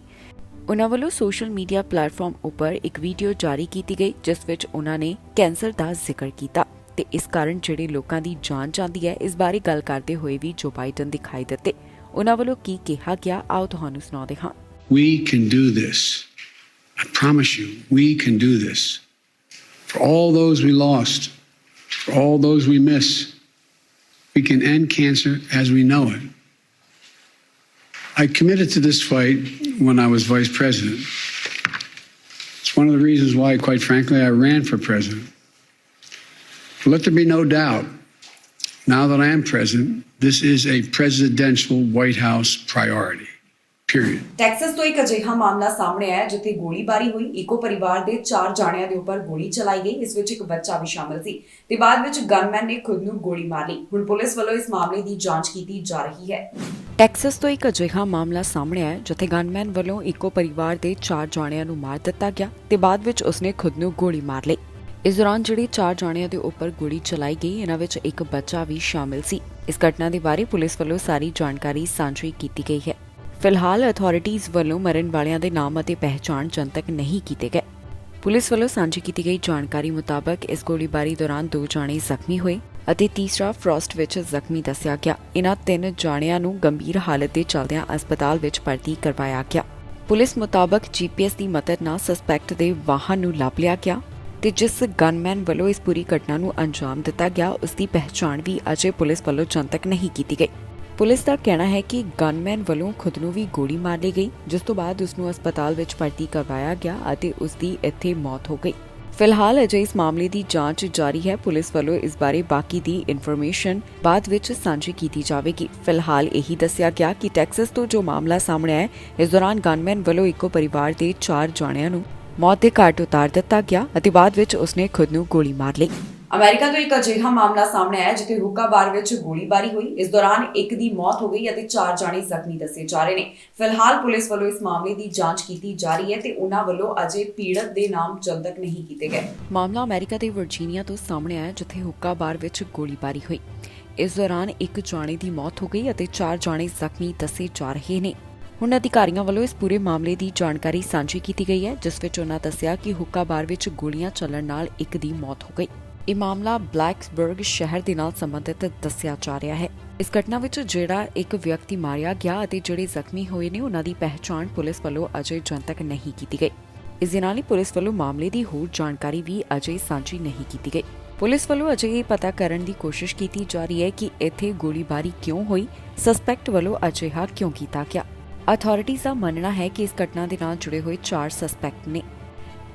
ਉਹਨਾਂ ਵੱਲੋਂ ਸੋਸ਼ਲ ਮੀਡੀਆ ਪਲੇਟਫਾਰਮ ਉੱਪਰ ਇੱਕ ਵੀਡੀਓ ਜਾਰੀ ਕੀਤੀ ਗਈ ਜਿਸ ਵਿੱਚ ਉਹਨਾਂ ਨੇ ਕੈਂਸਰ ਦਾ ਜ਼ਿਕਰ ਕੀਤਾ ਤੇ ਇਸ ਕਾਰਨ ਜਿਹੜੇ ਲੋਕਾਂ ਦੀ ਜਾਨ ਜਾਂਦੀ ਹੈ ਇਸ ਬਾਰੇ ਗੱਲ ਕਰਦੇ ਹੋਏ ਵੀ ਜੋ ਬਾਈਡਨ ਦਿਖਾਈ ਦਿੱਤੇ। ਉਹਨਾਂ ਵੱਲੋਂ ਕੀ ਕਿਹਾ ਗਿਆ ਆਓ ਤੁਹਾਨੂੰ ਸੁਣਾਉਂਦੇ ਹਾਂ। We can do this. I promise you, we can do this. For all those we lost, for all those we miss, we can end cancer as we know it. I committed to this fight when I was vice president. It's one of the reasons why, quite frankly, I ran for president. But let there be no doubt, now that I am president, this is a presidential White House priority. Period. Texas ਤੋਂ ਇੱਕ ਅਜਿਹਾ ਮਾਮਲਾ ਸਾਹਮਣੇ ਆਇਆ ਜਿੱਥੇ ਗੋਲੀਬਾਰੀ ਹੋਈ। ਇੱਕੋ ਪਰਿਵਾਰ ਦੇ 4 ਜਾਣਿਆਂ ਦੇ ਉੱਪਰ ਗੋਲੀ ਚਲਾਈ ਗਈ। ਇਸ ਵਿੱਚ ਇੱਕ ਬੱਚਾ ਵੀ ਸ਼ਾਮਲ ਸੀ ਤੇ ਬਾਅਦ ਵਿੱਚ ਗਨਮੈਨ ਨੇ ਖੁਦ ਨੂੰ ਗੋਲੀ ਮਾਰ ਲਈ। ਹੁਣ ਪੁਲਿਸ ਵੱਲੋਂ ਇਸ ਮਾਮਲੇ ਦੀ ਜਾਂਚ ਕੀਤੀ ਜਾ ਰਹੀ ਹੈ। ਟੈਕਸਸ ਤੋਂ ਇੱਕ ਅਜਿਹਾ ਮਾਮਲਾ ਸਾਹਮਣੇ ਆਇਆ ਜਿੱਥੇ ਗਨਮੈਨ ਵੱਲੋਂ ਇੱਕੋ ਪਰਿਵਾਰ ਦੇ 4 ਜਾਣਿਆਂ ਨੂੰ ਮਾਰ ਦਿੱਤਾ ਗਿਆ ਤੇ ਬਾਅਦ ਵਿੱਚ ਉਸਨੇ ਖੁਦ ਨੂੰ ਗੋਲੀ ਮਾਰ ਲਈ। ਇਸ ਦੌਰਾਨ ਜਿਹੜੇ 4 ਜਾਣਿਆਂ ਦੇ ਉੱਪਰ ਗੋਲੀ ਚਲਾਈ ਗਈ ਇਹਨਾਂ ਵਿੱਚ ਇੱਕ ਬੱਚਾ ਵੀ ਸ਼ਾਮਿਲ ਸੀ। ਇਸ ਘਟਨਾ ਦੇ ਬਾਰੇ ਪੁਲਿਸ ਵੱਲੋਂ ਸਾਰੀ ਜਾਣਕਾਰੀ ਸਾਂਝੀ ਕੀਤੀ ਗਈ ਹੈ। ਫਿਲਹਾਲ ਅਥਾਰਟੀਜ਼ ਵੱਲੋਂ ਮਰਨ ਵਾਲਿਆਂ ਦੇ ਨਾਮ ਅਤੇ ਪਹਿਚਾਣ ਜਨਤਕ ਨਹੀਂ ਕੀਤੇ ਗਏ। ਪੁਲਿਸ ਵੱਲੋਂ ਸਾਂਝੀ ਕੀਤੀ ਗਈ ਜਾਣਕਾਰੀ ਮੁਤਾਬਕ ਇਸ ਗੋਲੀਬਾਰੀ ਦੌਰਾਨ 2 ਜਾਣੇ ਜ਼ਖਮੀ ਹੋਏ ਅਤੇ ਤੀਸਰਾ ਫਰੋਸਟ ਵਿੱਚ ਜ਼ਖਮੀ ਦੱਸਿਆ ਗਿਆ। ਇਹਨਾਂ 3 ਜਾਣਿਆਂ ਨੂੰ ਗੰਭੀਰ ਹਾਲਤ ਦੇ ਚਲਦਿਆਂ ਹਸਪਤਾਲ ਵਿੱਚ ਭਰਤੀ ਕਰਵਾਇਆ ਗਿਆ। ਪੁਲਿਸ ਮੁਤਾਬਕ GPS ਦੀ ਮਦਦ ਨਾਲ ਸਸਪੈਕਟ ਦੇ ਵਾਹਨ ਨੂੰ ਲੱਭ ਲਿਆ ਗਿਆ ਤੇ ਜਿਸ ਗਨਮੈਨ ਵੱਲੋਂ ਇਸ ਪੂਰੀ ਘਟਨਾ ਨੂੰ ਅੰਜਾਮ ਦਿੱਤਾ ਗਿਆ ਉਸ ਦੀ ਪਹਿਚਾਣ ਵੀ ਅਜੇ ਪੁਲਿਸ ਵੱਲੋਂ ਜਨਤਕ ਨਹੀਂ ਕੀਤੀ ਗਈ। ਪੁਲਿਸ ਦਾ ਕਹਿਣਾ ਹੈ ਕਿ ਗਨਮੈਨ ਵੱਲੋਂ ਖੁਦ ਨੂੰ ਵੀ ਗੋਲੀ ਮਾਰ ਲਈ ਗਈ ਜਿਸ ਤੋਂ ਬਾਅਦ ਉਸ ਨੂੰ ਹਸਪਤਾਲ ਵਿੱਚ ਭਰਤੀ ਕਰਵਾਇਆ ਗਿਆ ਅਤੇ ਉਸ ਦੀ ਇੱਥੇ ਮੌਤ ਹੋ ਗਈ। ਫਿਲਹਾਲ ਅਜੇ ਇਸ ਮਾਮਲੇ ਦੀ ਜਾਂਚ ਜਾਰੀ ਹੈ। ਪੁਲਿਸ ਵੱਲੋਂ ਇਸ ਬਾਰੇ ਬਾਕੀ ਦੀ ਇਨਫੋਰਮੇਸ਼ਨ ਬਾਅਦ ਵਿੱਚ ਸਾਂਝੀ ਕੀਤੀ ਜਾਵੇਗੀ। ਫਿਲਹਾਲ ਇਹੀ ਦੱਸਿਆ ਗਿਆ ਕਿ ਟੈਕਸਸ ਤੋਂ ਜੋ ਮਾਮਲਾ ਸਾਹਮਣੇ ਆਇਆ ਇਸ ਦੌਰਾਨ ਗਨਮੈਨ ਵੱਲੋਂ ਇੱਕੋ ਪਰਿਵਾਰ ਦੇ 4 ਜਾਣਿਆਂ ਨੂੰ ਮੌਤ ਦੇ ਘਾਟ ਉਤਾਰ ਦਿੱਤਾ ਗਿਆ ਅਤੇ ਬਾਅਦ ਵਿੱਚ ਉਸਨੇ ਖੁਦ ਨੂੰ ਗੋਲੀ ਮਾਰ ਲਈ। ਅਮਰੀਕਾ ਤੋਂ ਇੱਕ ਅਜਿਹਾ ਮਾਮਲਾ ਸਾਹਮਣੇ ਆਇਆ ਜਿੱਥੇ ਹੁੱਕਾ ਬਾਰ ਵਿੱਚ ਗੋਲੀਬਾਰੀ ਹੋਈ। ਇਸ ਦੌਰਾਨ ਇੱਕ ਦੀ ਮੌਤ ਹੋ ਗਈ ਅਤੇ 4 ਜਾਣੇ ਜ਼ਖਮੀ ਦੱਸੇ ਜਾ ਰਹੇ ਨੇ। ਫਿਲਹਾਲ ਪੁਲਿਸ ਵੱਲੋਂ ਇਸ ਮਾਮਲੇ ਦੀ ਜਾਂਚ ਕੀਤੀ ਜਾ ਰਹੀ ਹੈ ਤੇ ਉਹਨਾਂ ਵੱਲੋਂ ਅਜੇ ਪੀੜਤ ਦੇ ਨਾਮ ਜਨਤਕ ਨਹੀਂ ਕੀਤੇ ਗਏ। ਮਾਮਲਾ ਅਮਰੀਕਾ ਦੇ ਵਰਜੀਨੀਆ ਤੋਂ ਸਾਹਮਣੇ ਆਇਆ ਜਿੱਥੇ ਹੁੱਕਾ ਬਾਰ ਵਿੱਚ ਗੋਲੀਬਾਰੀ ਹੋਈ। ਇਸ ਦੌਰਾਨ ਇੱਕ ਜਾਣੇ ਦੀ ਮੌਤ ਹੋ ਗਈ ਅਤੇ 4 ਜਾਣੇ ਜ਼ਖਮੀ ਦੱਸੇ ਜਾ ਰਹੇ ਨੇ। ਹੁਣ ਅਧਿਕਾਰੀਆਂ ਵੱਲੋਂ ਇਸ ਪੂਰੇ ਮਾਮਲੇ ਦੀ ਜਾਣਕਾਰੀ ਸਾਂਝੀ ਕੀਤੀ ਗਈ ਹੈ ਜਿਸ ਵਿੱਚ ਉਹਨਾਂ ਦੱਸਿਆ ਕਿ ਹੁੱਕਾ ਬਾਰ ਵਿੱਚ ਗੋਲੀਆਂ ਚੱਲਣ ਨਾਲ ਇੱਕ ਦੀ ਮੌਤ ਹੋ ਗਈ। ਇਹ ਮਾਮਲਾ ਬਲੈਕਸਬਰਗ ਸ਼ਹਿਰ ਦੇ ਨਾਲ ਸੰਬੰਧਿਤ ਦੱਸਿਆ ਜਾ ਰਿਹਾ ਹੈ। ਇਸ ਘਟਨਾ ਵਿੱਚ ਜਿਹੜਾ ਇੱਕ ਵਿਅਕਤੀ ਮਾਰਿਆ ਗਿਆ ਅਤੇ ਜਿਹੜੇ ਜ਼ਖਮੀ ਹੋਏ ਨੇ ਉਹਨਾਂ ਦੀ ਪਹਿਚਾਣ ਪੁਲਿਸ ਵੱਲੋਂ ਅਜੇ ਜਨਤਕ ਨਹੀਂ ਕੀਤੀ ਗਈ। ਇਸ ਦੇ ਨਾਲ ਹੀ ਪੁਲਿਸ ਵੱਲੋਂ ਮਾਮਲੇ ਦੀ ਹੋਰ ਜਾਣਕਾਰੀ ਵੀ ਅਜੇ ਸਾਂਝੀ ਨਹੀਂ ਕੀਤੀ ਗਈ। ਪੁਲਿਸ ਵੱਲੋਂ ਅਜੇ ਇਹ ਪਤਾ ਕਰਨ ਦੀ ਕੋਸ਼ਿਸ਼ ਕੀਤੀ ਜਾ ਰਹੀ ਹੈ ਕਿ ਇੱਥੇ ਗੋਲੀਬਾਰੀ ਕਿਉਂ ਹੋਈ, ਸਸਪੈਕਟ ਵੱਲੋਂ ਅਜਿਹਾ ਕਿਉਂ ਕੀਤਾ ਗਿਆ। ਅਥਾਰਟੀਜ਼ ਦਾ ਮੰਨਣਾ ਹੈ ਕਿ ਇਸ ਘਟਨਾ ਦੇ ਨਾਲ ਜੁੜੇ ਹੋਏ 4 ਸਸਪੈਕਟ ਨੇ।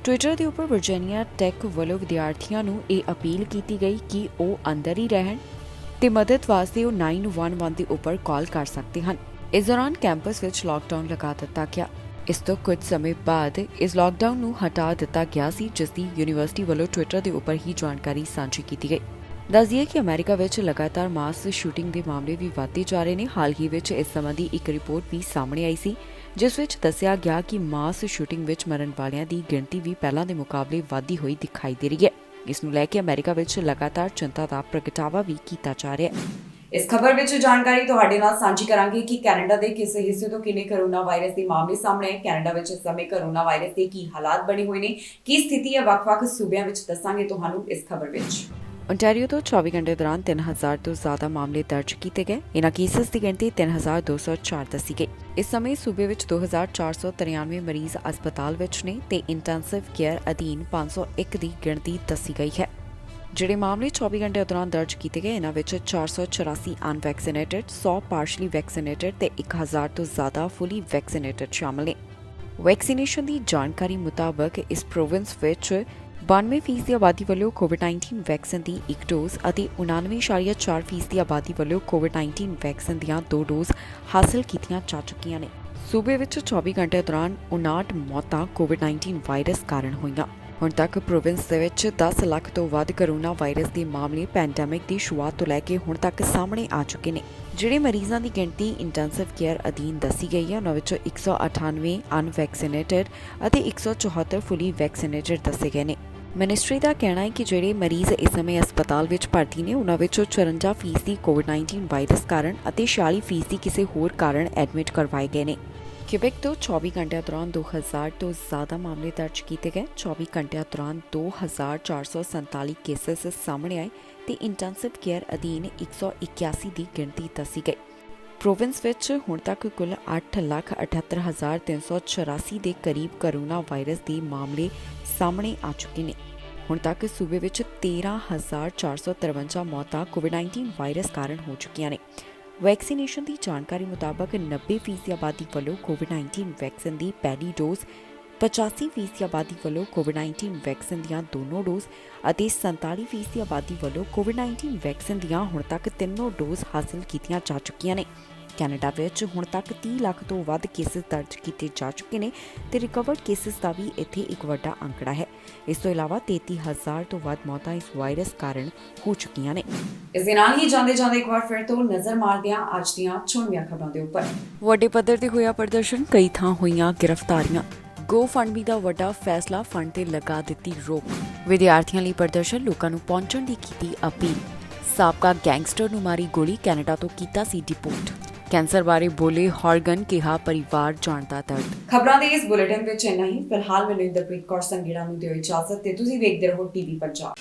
ਟਵਿੱਟਰ ਦੇ ਉੱਪਰ ਵਰਜੀਨੀਆ ਟੈਕ ਵੱਲੋਂ ਵਿਦਿਆਰਥੀਆਂ ਨੂੰ ਇਹ ਅਪੀਲ ਕੀਤੀ ਗਈ ਕਿ ਉਹ ਅੰਦਰ ਹੀ ਰਹਿਣ ਤੇ ਮਦਦ ਵਾਸਤੇ ਉਹ 911 ਦੇ ਉੱਪਰ ਕਾਲ ਕਰ ਸਕਦੇ ਹਨ। ਇਸ ਦੌਰਾਨ ਕੈਂਪਸ ਵਿੱਚ ਲਾਕਡਾਊਨ ਲਗਾ ਦਿੱਤਾ ਗਿਆ। ਇਸ ਤੋਂ ਕੁਝ ਸਮੇਂ ਬਾਅਦ ਇਸ ਲਾਕਡਾਊਨ ਨੂੰ ਹਟਾ ਦਿੱਤਾ ਗਿਆ ਸੀ ਜਿਸ ਦੀ ਯੂਨੀਵਰਸਿਟੀ ਵੱਲੋਂ ਟਵਿੱਟਰ ਦੇ ਉੱਪਰ ਹੀ ਜਾਣਕਾਰੀ ਸਾਂਝੀ ਕੀਤੀ ਗਈ। ਦੱਸ ਦਈਏ ਕਿ ਅਮਰੀਕਾ ਵਿੱਚ ਲਗਾਤਾਰ ਮਾਸ ਸ਼ੂਟਿੰਗ ਦੇ ਮਾਮਲੇ ਵੀ ਵਧਦੇ ਜਾ ਰਹੇ ਨੇ। ਹਾਲ ਹੀ ਵਿੱਚ ਇਸ ਸੰਬੰਧੀ ਇੱਕ ਰਿਪੋਰਟ ਵੀ ਸਾਹਮਣੇ ਆਈ ਸੀ ਜਿਸ ਵਿੱਚ ਦੱਸਿਆ ਗਿਆ ਕਿ ਮਾਸ ਸ਼ੂਟਿੰਗ ਵਿੱਚ ਮਰਨ ਵਾਲਿਆਂ ਦੀ ਗਿਣਤੀ ਵੀ ਪਹਿਲਾਂ ਦੇ ਮੁਕਾਬਲੇ ਵਧਦੀ ਹੋਈ ਦਿਖਾਈ ਦੇ ਰਹੀ ਹੈ। ਇਸ ਨੂੰ ਲੈ ਕੇ ਅਮਰੀਕਾ ਵਿੱਚ ਲਗਾਤਾਰ ਚਿੰਤਾ ਦਾ ਪ੍ਰਗਟਾਵਾ ਵੀ ਕੀਤਾ ਜਾ ਰਿਹਾ ਹੈ। ਇਸ ਖਬਰ ਵਿੱਚ ਜਾਣਕਾਰੀ ਤੁਹਾਡੇ ਨਾਲ ਸਾਂਝੀ ਕਰਾਂਗੇ ਕਿ ਕੈਨੇਡਾ ਦੇ ਕਿਸ ਹਿੱਸੇ ਤੋਂ ਕਿੰਨੇ ਕੋਰੋਨਾ ਵਾਇਰਸ ਦੇ ਮਾਮਲੇ ਸਾਹਮਣੇ ਆਏ। ਕੈਨੇਡਾ ਵਿੱਚ ਇਸ ਸਮੇਂ ਕੋਰੋਨਾ ਵਾਇਰਸ ਦੇ ਕੀ ਹਾਲਾਤ ਬਣੇ ਹੋਏ ਨੇ, ਕੀ ਸਥਿਤੀ ਹੈ ਵੱਖ-ਵੱਖ ਸੂਬਿਆਂ ਵਿੱਚ, ਦੱਸਾਂਗੇ ਤੁਹਾਨੂੰ ਇਸ ਖਬਰ ਵਿੱਚ। ਓਨਟਾਰੀਓ ਤੋਂ 24 ਘੰਟੇ ਦੌਰਾਨ 3000 ਤੋਂ ਜ਼ਿਆਦਾ ਮਾਮਲੇ ਦਰਜ ਕੀਤੇ ਗਏ। ਇਨ੍ਹਾਂ ਕੇਸਿਸ ਦੀ ਗਿਣਤੀ 3204 ਦੱਸੀ ਗਈ। ਇਸ ਸਮੇਂ ਸੂਬੇ ਵਿੱਚ 2493 ਮਰੀਜ਼ ਹਸਪਤਾਲ ਵਿੱਚ ਨੇ ਤੇ ਇੰਟੈਂਸਿਵ ਕੇਅਰ ਅਧੀਨ 501 ਦੀ ਗਿਣਤੀ ਦੱਸੀ ਗਈ ਹੈ। ਜਿਹੜੇ ਮਾਮਲੇ 24 ਘੰਟੇ ਦੌਰਾਨ ਦਰਜ ਕੀਤੇ ਗਏ ਇਹਨਾਂ ਵਿੱਚ 484 ਅਨਵੈਕਸੀਨੇਟਡ, 100 ਪਾਰਸ਼ਲੀ ਵੈਕਸੀਨੇਟਡ ਤੇ 1000 ਤੋਂ ਜ਼ਿਆਦਾ ਫੁੱਲੀ ਵੈਕਸੀਨੇਟਡ ਸ਼ਾਮਲ ਨੇ। ਵੈਕਸੀਨੇਸ਼ਨ ਦੀ ਜਾਣਕਾਰੀ ਮੁਤਾਬਕ ਇਸ ਪ੍ਰੋਵਿੰਸ ਵਿੱਚ 92% ਦੀ ਆਬਾਦੀ ਵੱਲੋਂ ਕੋਵਿਡ-19 ਵੈਕਸੀਨ ਦੀ 1 ਡੋਜ਼ ਅਤੇ 99.4% ਦੀ ਆਬਾਦੀ ਵੱਲੋਂ ਕੋਵਿਡ-19 ਵੈਕਸੀਨ ਦੀਆਂ 2 ਡੋਜ਼ ਹਾਸਲ ਕੀਤੀਆਂ ਜਾ ਚੁੱਕੀਆਂ ਨੇ। ਸੂਬੇ ਵਿੱਚ 24 ਘੰਟੇ ਦੌਰਾਨ 59 ਮੌਤਾਂ ਕੋਵਿਡ-19 ਵਾਇਰਸ ਕਾਰਨ ਹੋਈਆਂ। ਹੁਣ ਤੱਕ ਪ੍ਰੋਵਿੰਸ ਦੇ ਵਿੱਚ 10 ਲੱਖ ਤੋਂ ਵੱਧ ਕਰੋਨਾ ਵਾਇਰਸ ਦੇ ਮਾਮਲੇ ਪੈਂਡੈਮਿਕ ਦੀ ਸ਼ੁਰੂਆਤ ਤੋਂ ਲੈ ਕੇ ਹੁਣ ਤੱਕ ਸਾਹਮਣੇ ਆ ਚੁੱਕੇ ਨੇ। ਜਿਹੜੇ ਮਰੀਜ਼ਾਂ ਦੀ ਗਿਣਤੀ ਇੰਟੈਂਸਿਵ ਕੇਅਰ ਅਧੀਨ ਦੱਸੀ ਗਈ ਹੈ, ਉਹਨਾਂ ਵਿੱਚੋਂ 198 ਅਨਵੈਕਸੀਨੇਟਡ ਅਤੇ 174 ਫੁੱਲੀ ਵੈਕਸੀਨੇਟਡ ਦੱਸੇ ਗਏ ਨੇ। ਮਿਨਿਸਟਰੀ ਦਾ ਕਹਿਣਾ ਹੈ ਕਿ ਜਿਹੜੇ ਮਰੀਜ਼ ਇਸ ਸਮੇਂ ਹਸਪਤਾਲ ਵਿੱਚ ਭਰਤੀ ਨੇ, ਉਹਨਾਂ ਵਿੱਚੋਂ 54% ਕੋਵਿਡ-19 ਵਾਇਰਸ ਕਾਰਨ ਅਤੇ 46% ਕਿਸੇ ਹੋਰ ਕਾਰਨ ਐਡਮਿਟ ਕਰਵਾਏ ਗਏ ਨੇ। ਕਿਬੈਕ ਤੋਂ 24 ਘੰਟਿਆਂ ਦੌਰਾਨ 2000 ਤੋਂ ਜ਼ਿਆਦਾ ਮਾਮਲੇ ਦਰਜ ਕੀਤੇ ਗਏ। 24 ਘੰਟਿਆਂ ਦੌਰਾਨ 2447 ਕੇਸਿਸ ਸਾਹਮਣੇ ਆਏ ਤੇ ਇੰਟੈਂਸਿਵ ਕੇਅਰ ਅਧੀਨ 181 ਦੀ ਗਿਣਤੀ ਦੱਸੀ ਗਈ। ਪ੍ਰੋਵਿੰਸ ਵਿੱਚ ਹੁਣ ਤੱਕ ਕੁੱਲ 8,78,384 ਦੇ ਕਰੀਬ ਕਰੋਨਾ ਵਾਇਰਸ ਦੇ ਮਾਮਲੇ ਸਾਹਮਣੇ ਆ ਚੁੱਕੇ ਨੇ। ਹੁਣ ਤੱਕ ਸੂਬੇ ਵਿੱਚ 13,453 ਮੌਤਾਂ ਕੋਵਿਡ-19 ਵਾਇਰਸ ਕਾਰਨ ਹੋ ਚੁੱਕੀਆਂ ਨੇ। ਵੈਕਸੀਨੇਸ਼ਨ ਦੀ ਜਾਣਕਾਰੀ ਮੁਤਾਬਕ 90% ਆਬਾਦੀ ਵੱਲੋਂ ਕੋਵਿਡ-19 ਵੈਕਸੀਨ ਦੀ ਪਹਿਲੀ ਡੋਜ਼, 85% ਆਬਾਦੀ ਵੱਲੋਂ ਕੋਵਿਡ-19 ਵੈਕਸੀਨ ਦੀਆਂ ਦੋਨੋਂ ਡੋਜ਼ ਅਤੇ 47% ਆਬਾਦੀ ਵੱਲੋਂ ਕੋਵਿਡ-19 ਵੈਕਸੀਨ ਦੀਆਂ ਹੁਣ ਤੱਕ ਤਿੰਨੋਂ ਡੋਜ਼ ਹਾਸਲ ਕੀਤੀਆਂ ਜਾ ਚੁੱਕੀਆਂ ਨੇ। ਕੈਨੇਡਾ ਵਿੱਚ ਹੁਣ ਤੱਕ 30 ਲੱਖ ਤੋਂ ਵੱਧ ਕੇਸਿਸ ਦਰਜ ਕੀਤੇ ਜਾ ਚੁੱਕੇ ਨੇ ਤੇ ਰਿਕਵਰਡ ਕੇਸਿਸ ਦਾ ਵੀ ਇੱਥੇ ਇੱਕ ਵੱਡਾ ਅੰਕੜਾ ਹੈ। ਇਸ ਤੋਂ ਇਲਾਵਾ 33,000 ਤੋਂ ਵੱਧ ਮੌਤਾਂ ਇਸ ਵਾਇਰਸ ਕਾਰਨ ਹੋ ਚੁੱਕੀਆਂ ਨੇ। ਇਸ ਦੇ ਨਾਲ ਹੀ ਜਾਂਦੇ ਇੱਕ ਵਾਰ ਫਿਰ ਤੋਂ ਨਜ਼ਰ ਮਾਰਦੇ ਹਾਂ ਅੱਜ ਦੀਆਂ ਚੁਣਵੀਆਂ ਖਬਰਾਂ ਦੇ ਉੱਪਰ। ਵੱਡੇ ਪੱਧਰ ਤੇ ਹੋਇਆ ਪ੍ਰਦਰਸ਼ਨ, ਕਈ ਥਾਂ ਹੋਈਆਂ ਗ੍ਰਿਫਤਾਰੀਆਂ। ਗੋ ਫੰਡ ਦਾ ਵੱਡਾ ਫੈਸਲਾ, ਫੰਡ ਤੇ ਲਗਾ ਦਿੱਤੀ ਰੋਕ। ਵਿਦਿਆਰਥੀਆਂ ਲਈ ਪ੍ਰਦਰਸ਼ਨ, ਲੋਕਾਂ ਨੂੰ ਪਹੁੰਚਣ ਦੀ ਕੀਤੀ ਅਪੀਲ। ਸਾਬਕਾ ਗੈਂਗਸਟਰ ਨੂੰ ਮਾਰੀ ਗੋਲੀ, ਕੈਨੇਡਾ ਤੋਂ ਕੀਤਾ ਸੀ ਡਿਪੋਰਟ। ਕੈਂਸਰ ਬਾਰੇ ਬੋਲੇ ਹੌਰਗਨ, ਕਿਹਾ ਪਰਿਵਾਰ ਜਾਣਦਾ ਦਰਦ। ਖਬਰਾਂ ਦੇ ਇਸ ਬੁਲੇਟਿਨ ਵਿੱਚ ਇੰਨਾ ਹੀ। ਫਿਲਹਾਲ ਮੈਨੂੰ ਇੰਦਰਪ੍ਰੀਤ ਕੌਰ ਸੰਗੀੜਾ ਨੂੰ ਦਿਓ ਇਜਾਜ਼ਤ ਤੇ ਤੁਸੀਂ ਵੇਖਦੇ ਰਹੋ ਟੀਵੀ ਪੰਜਾਬ।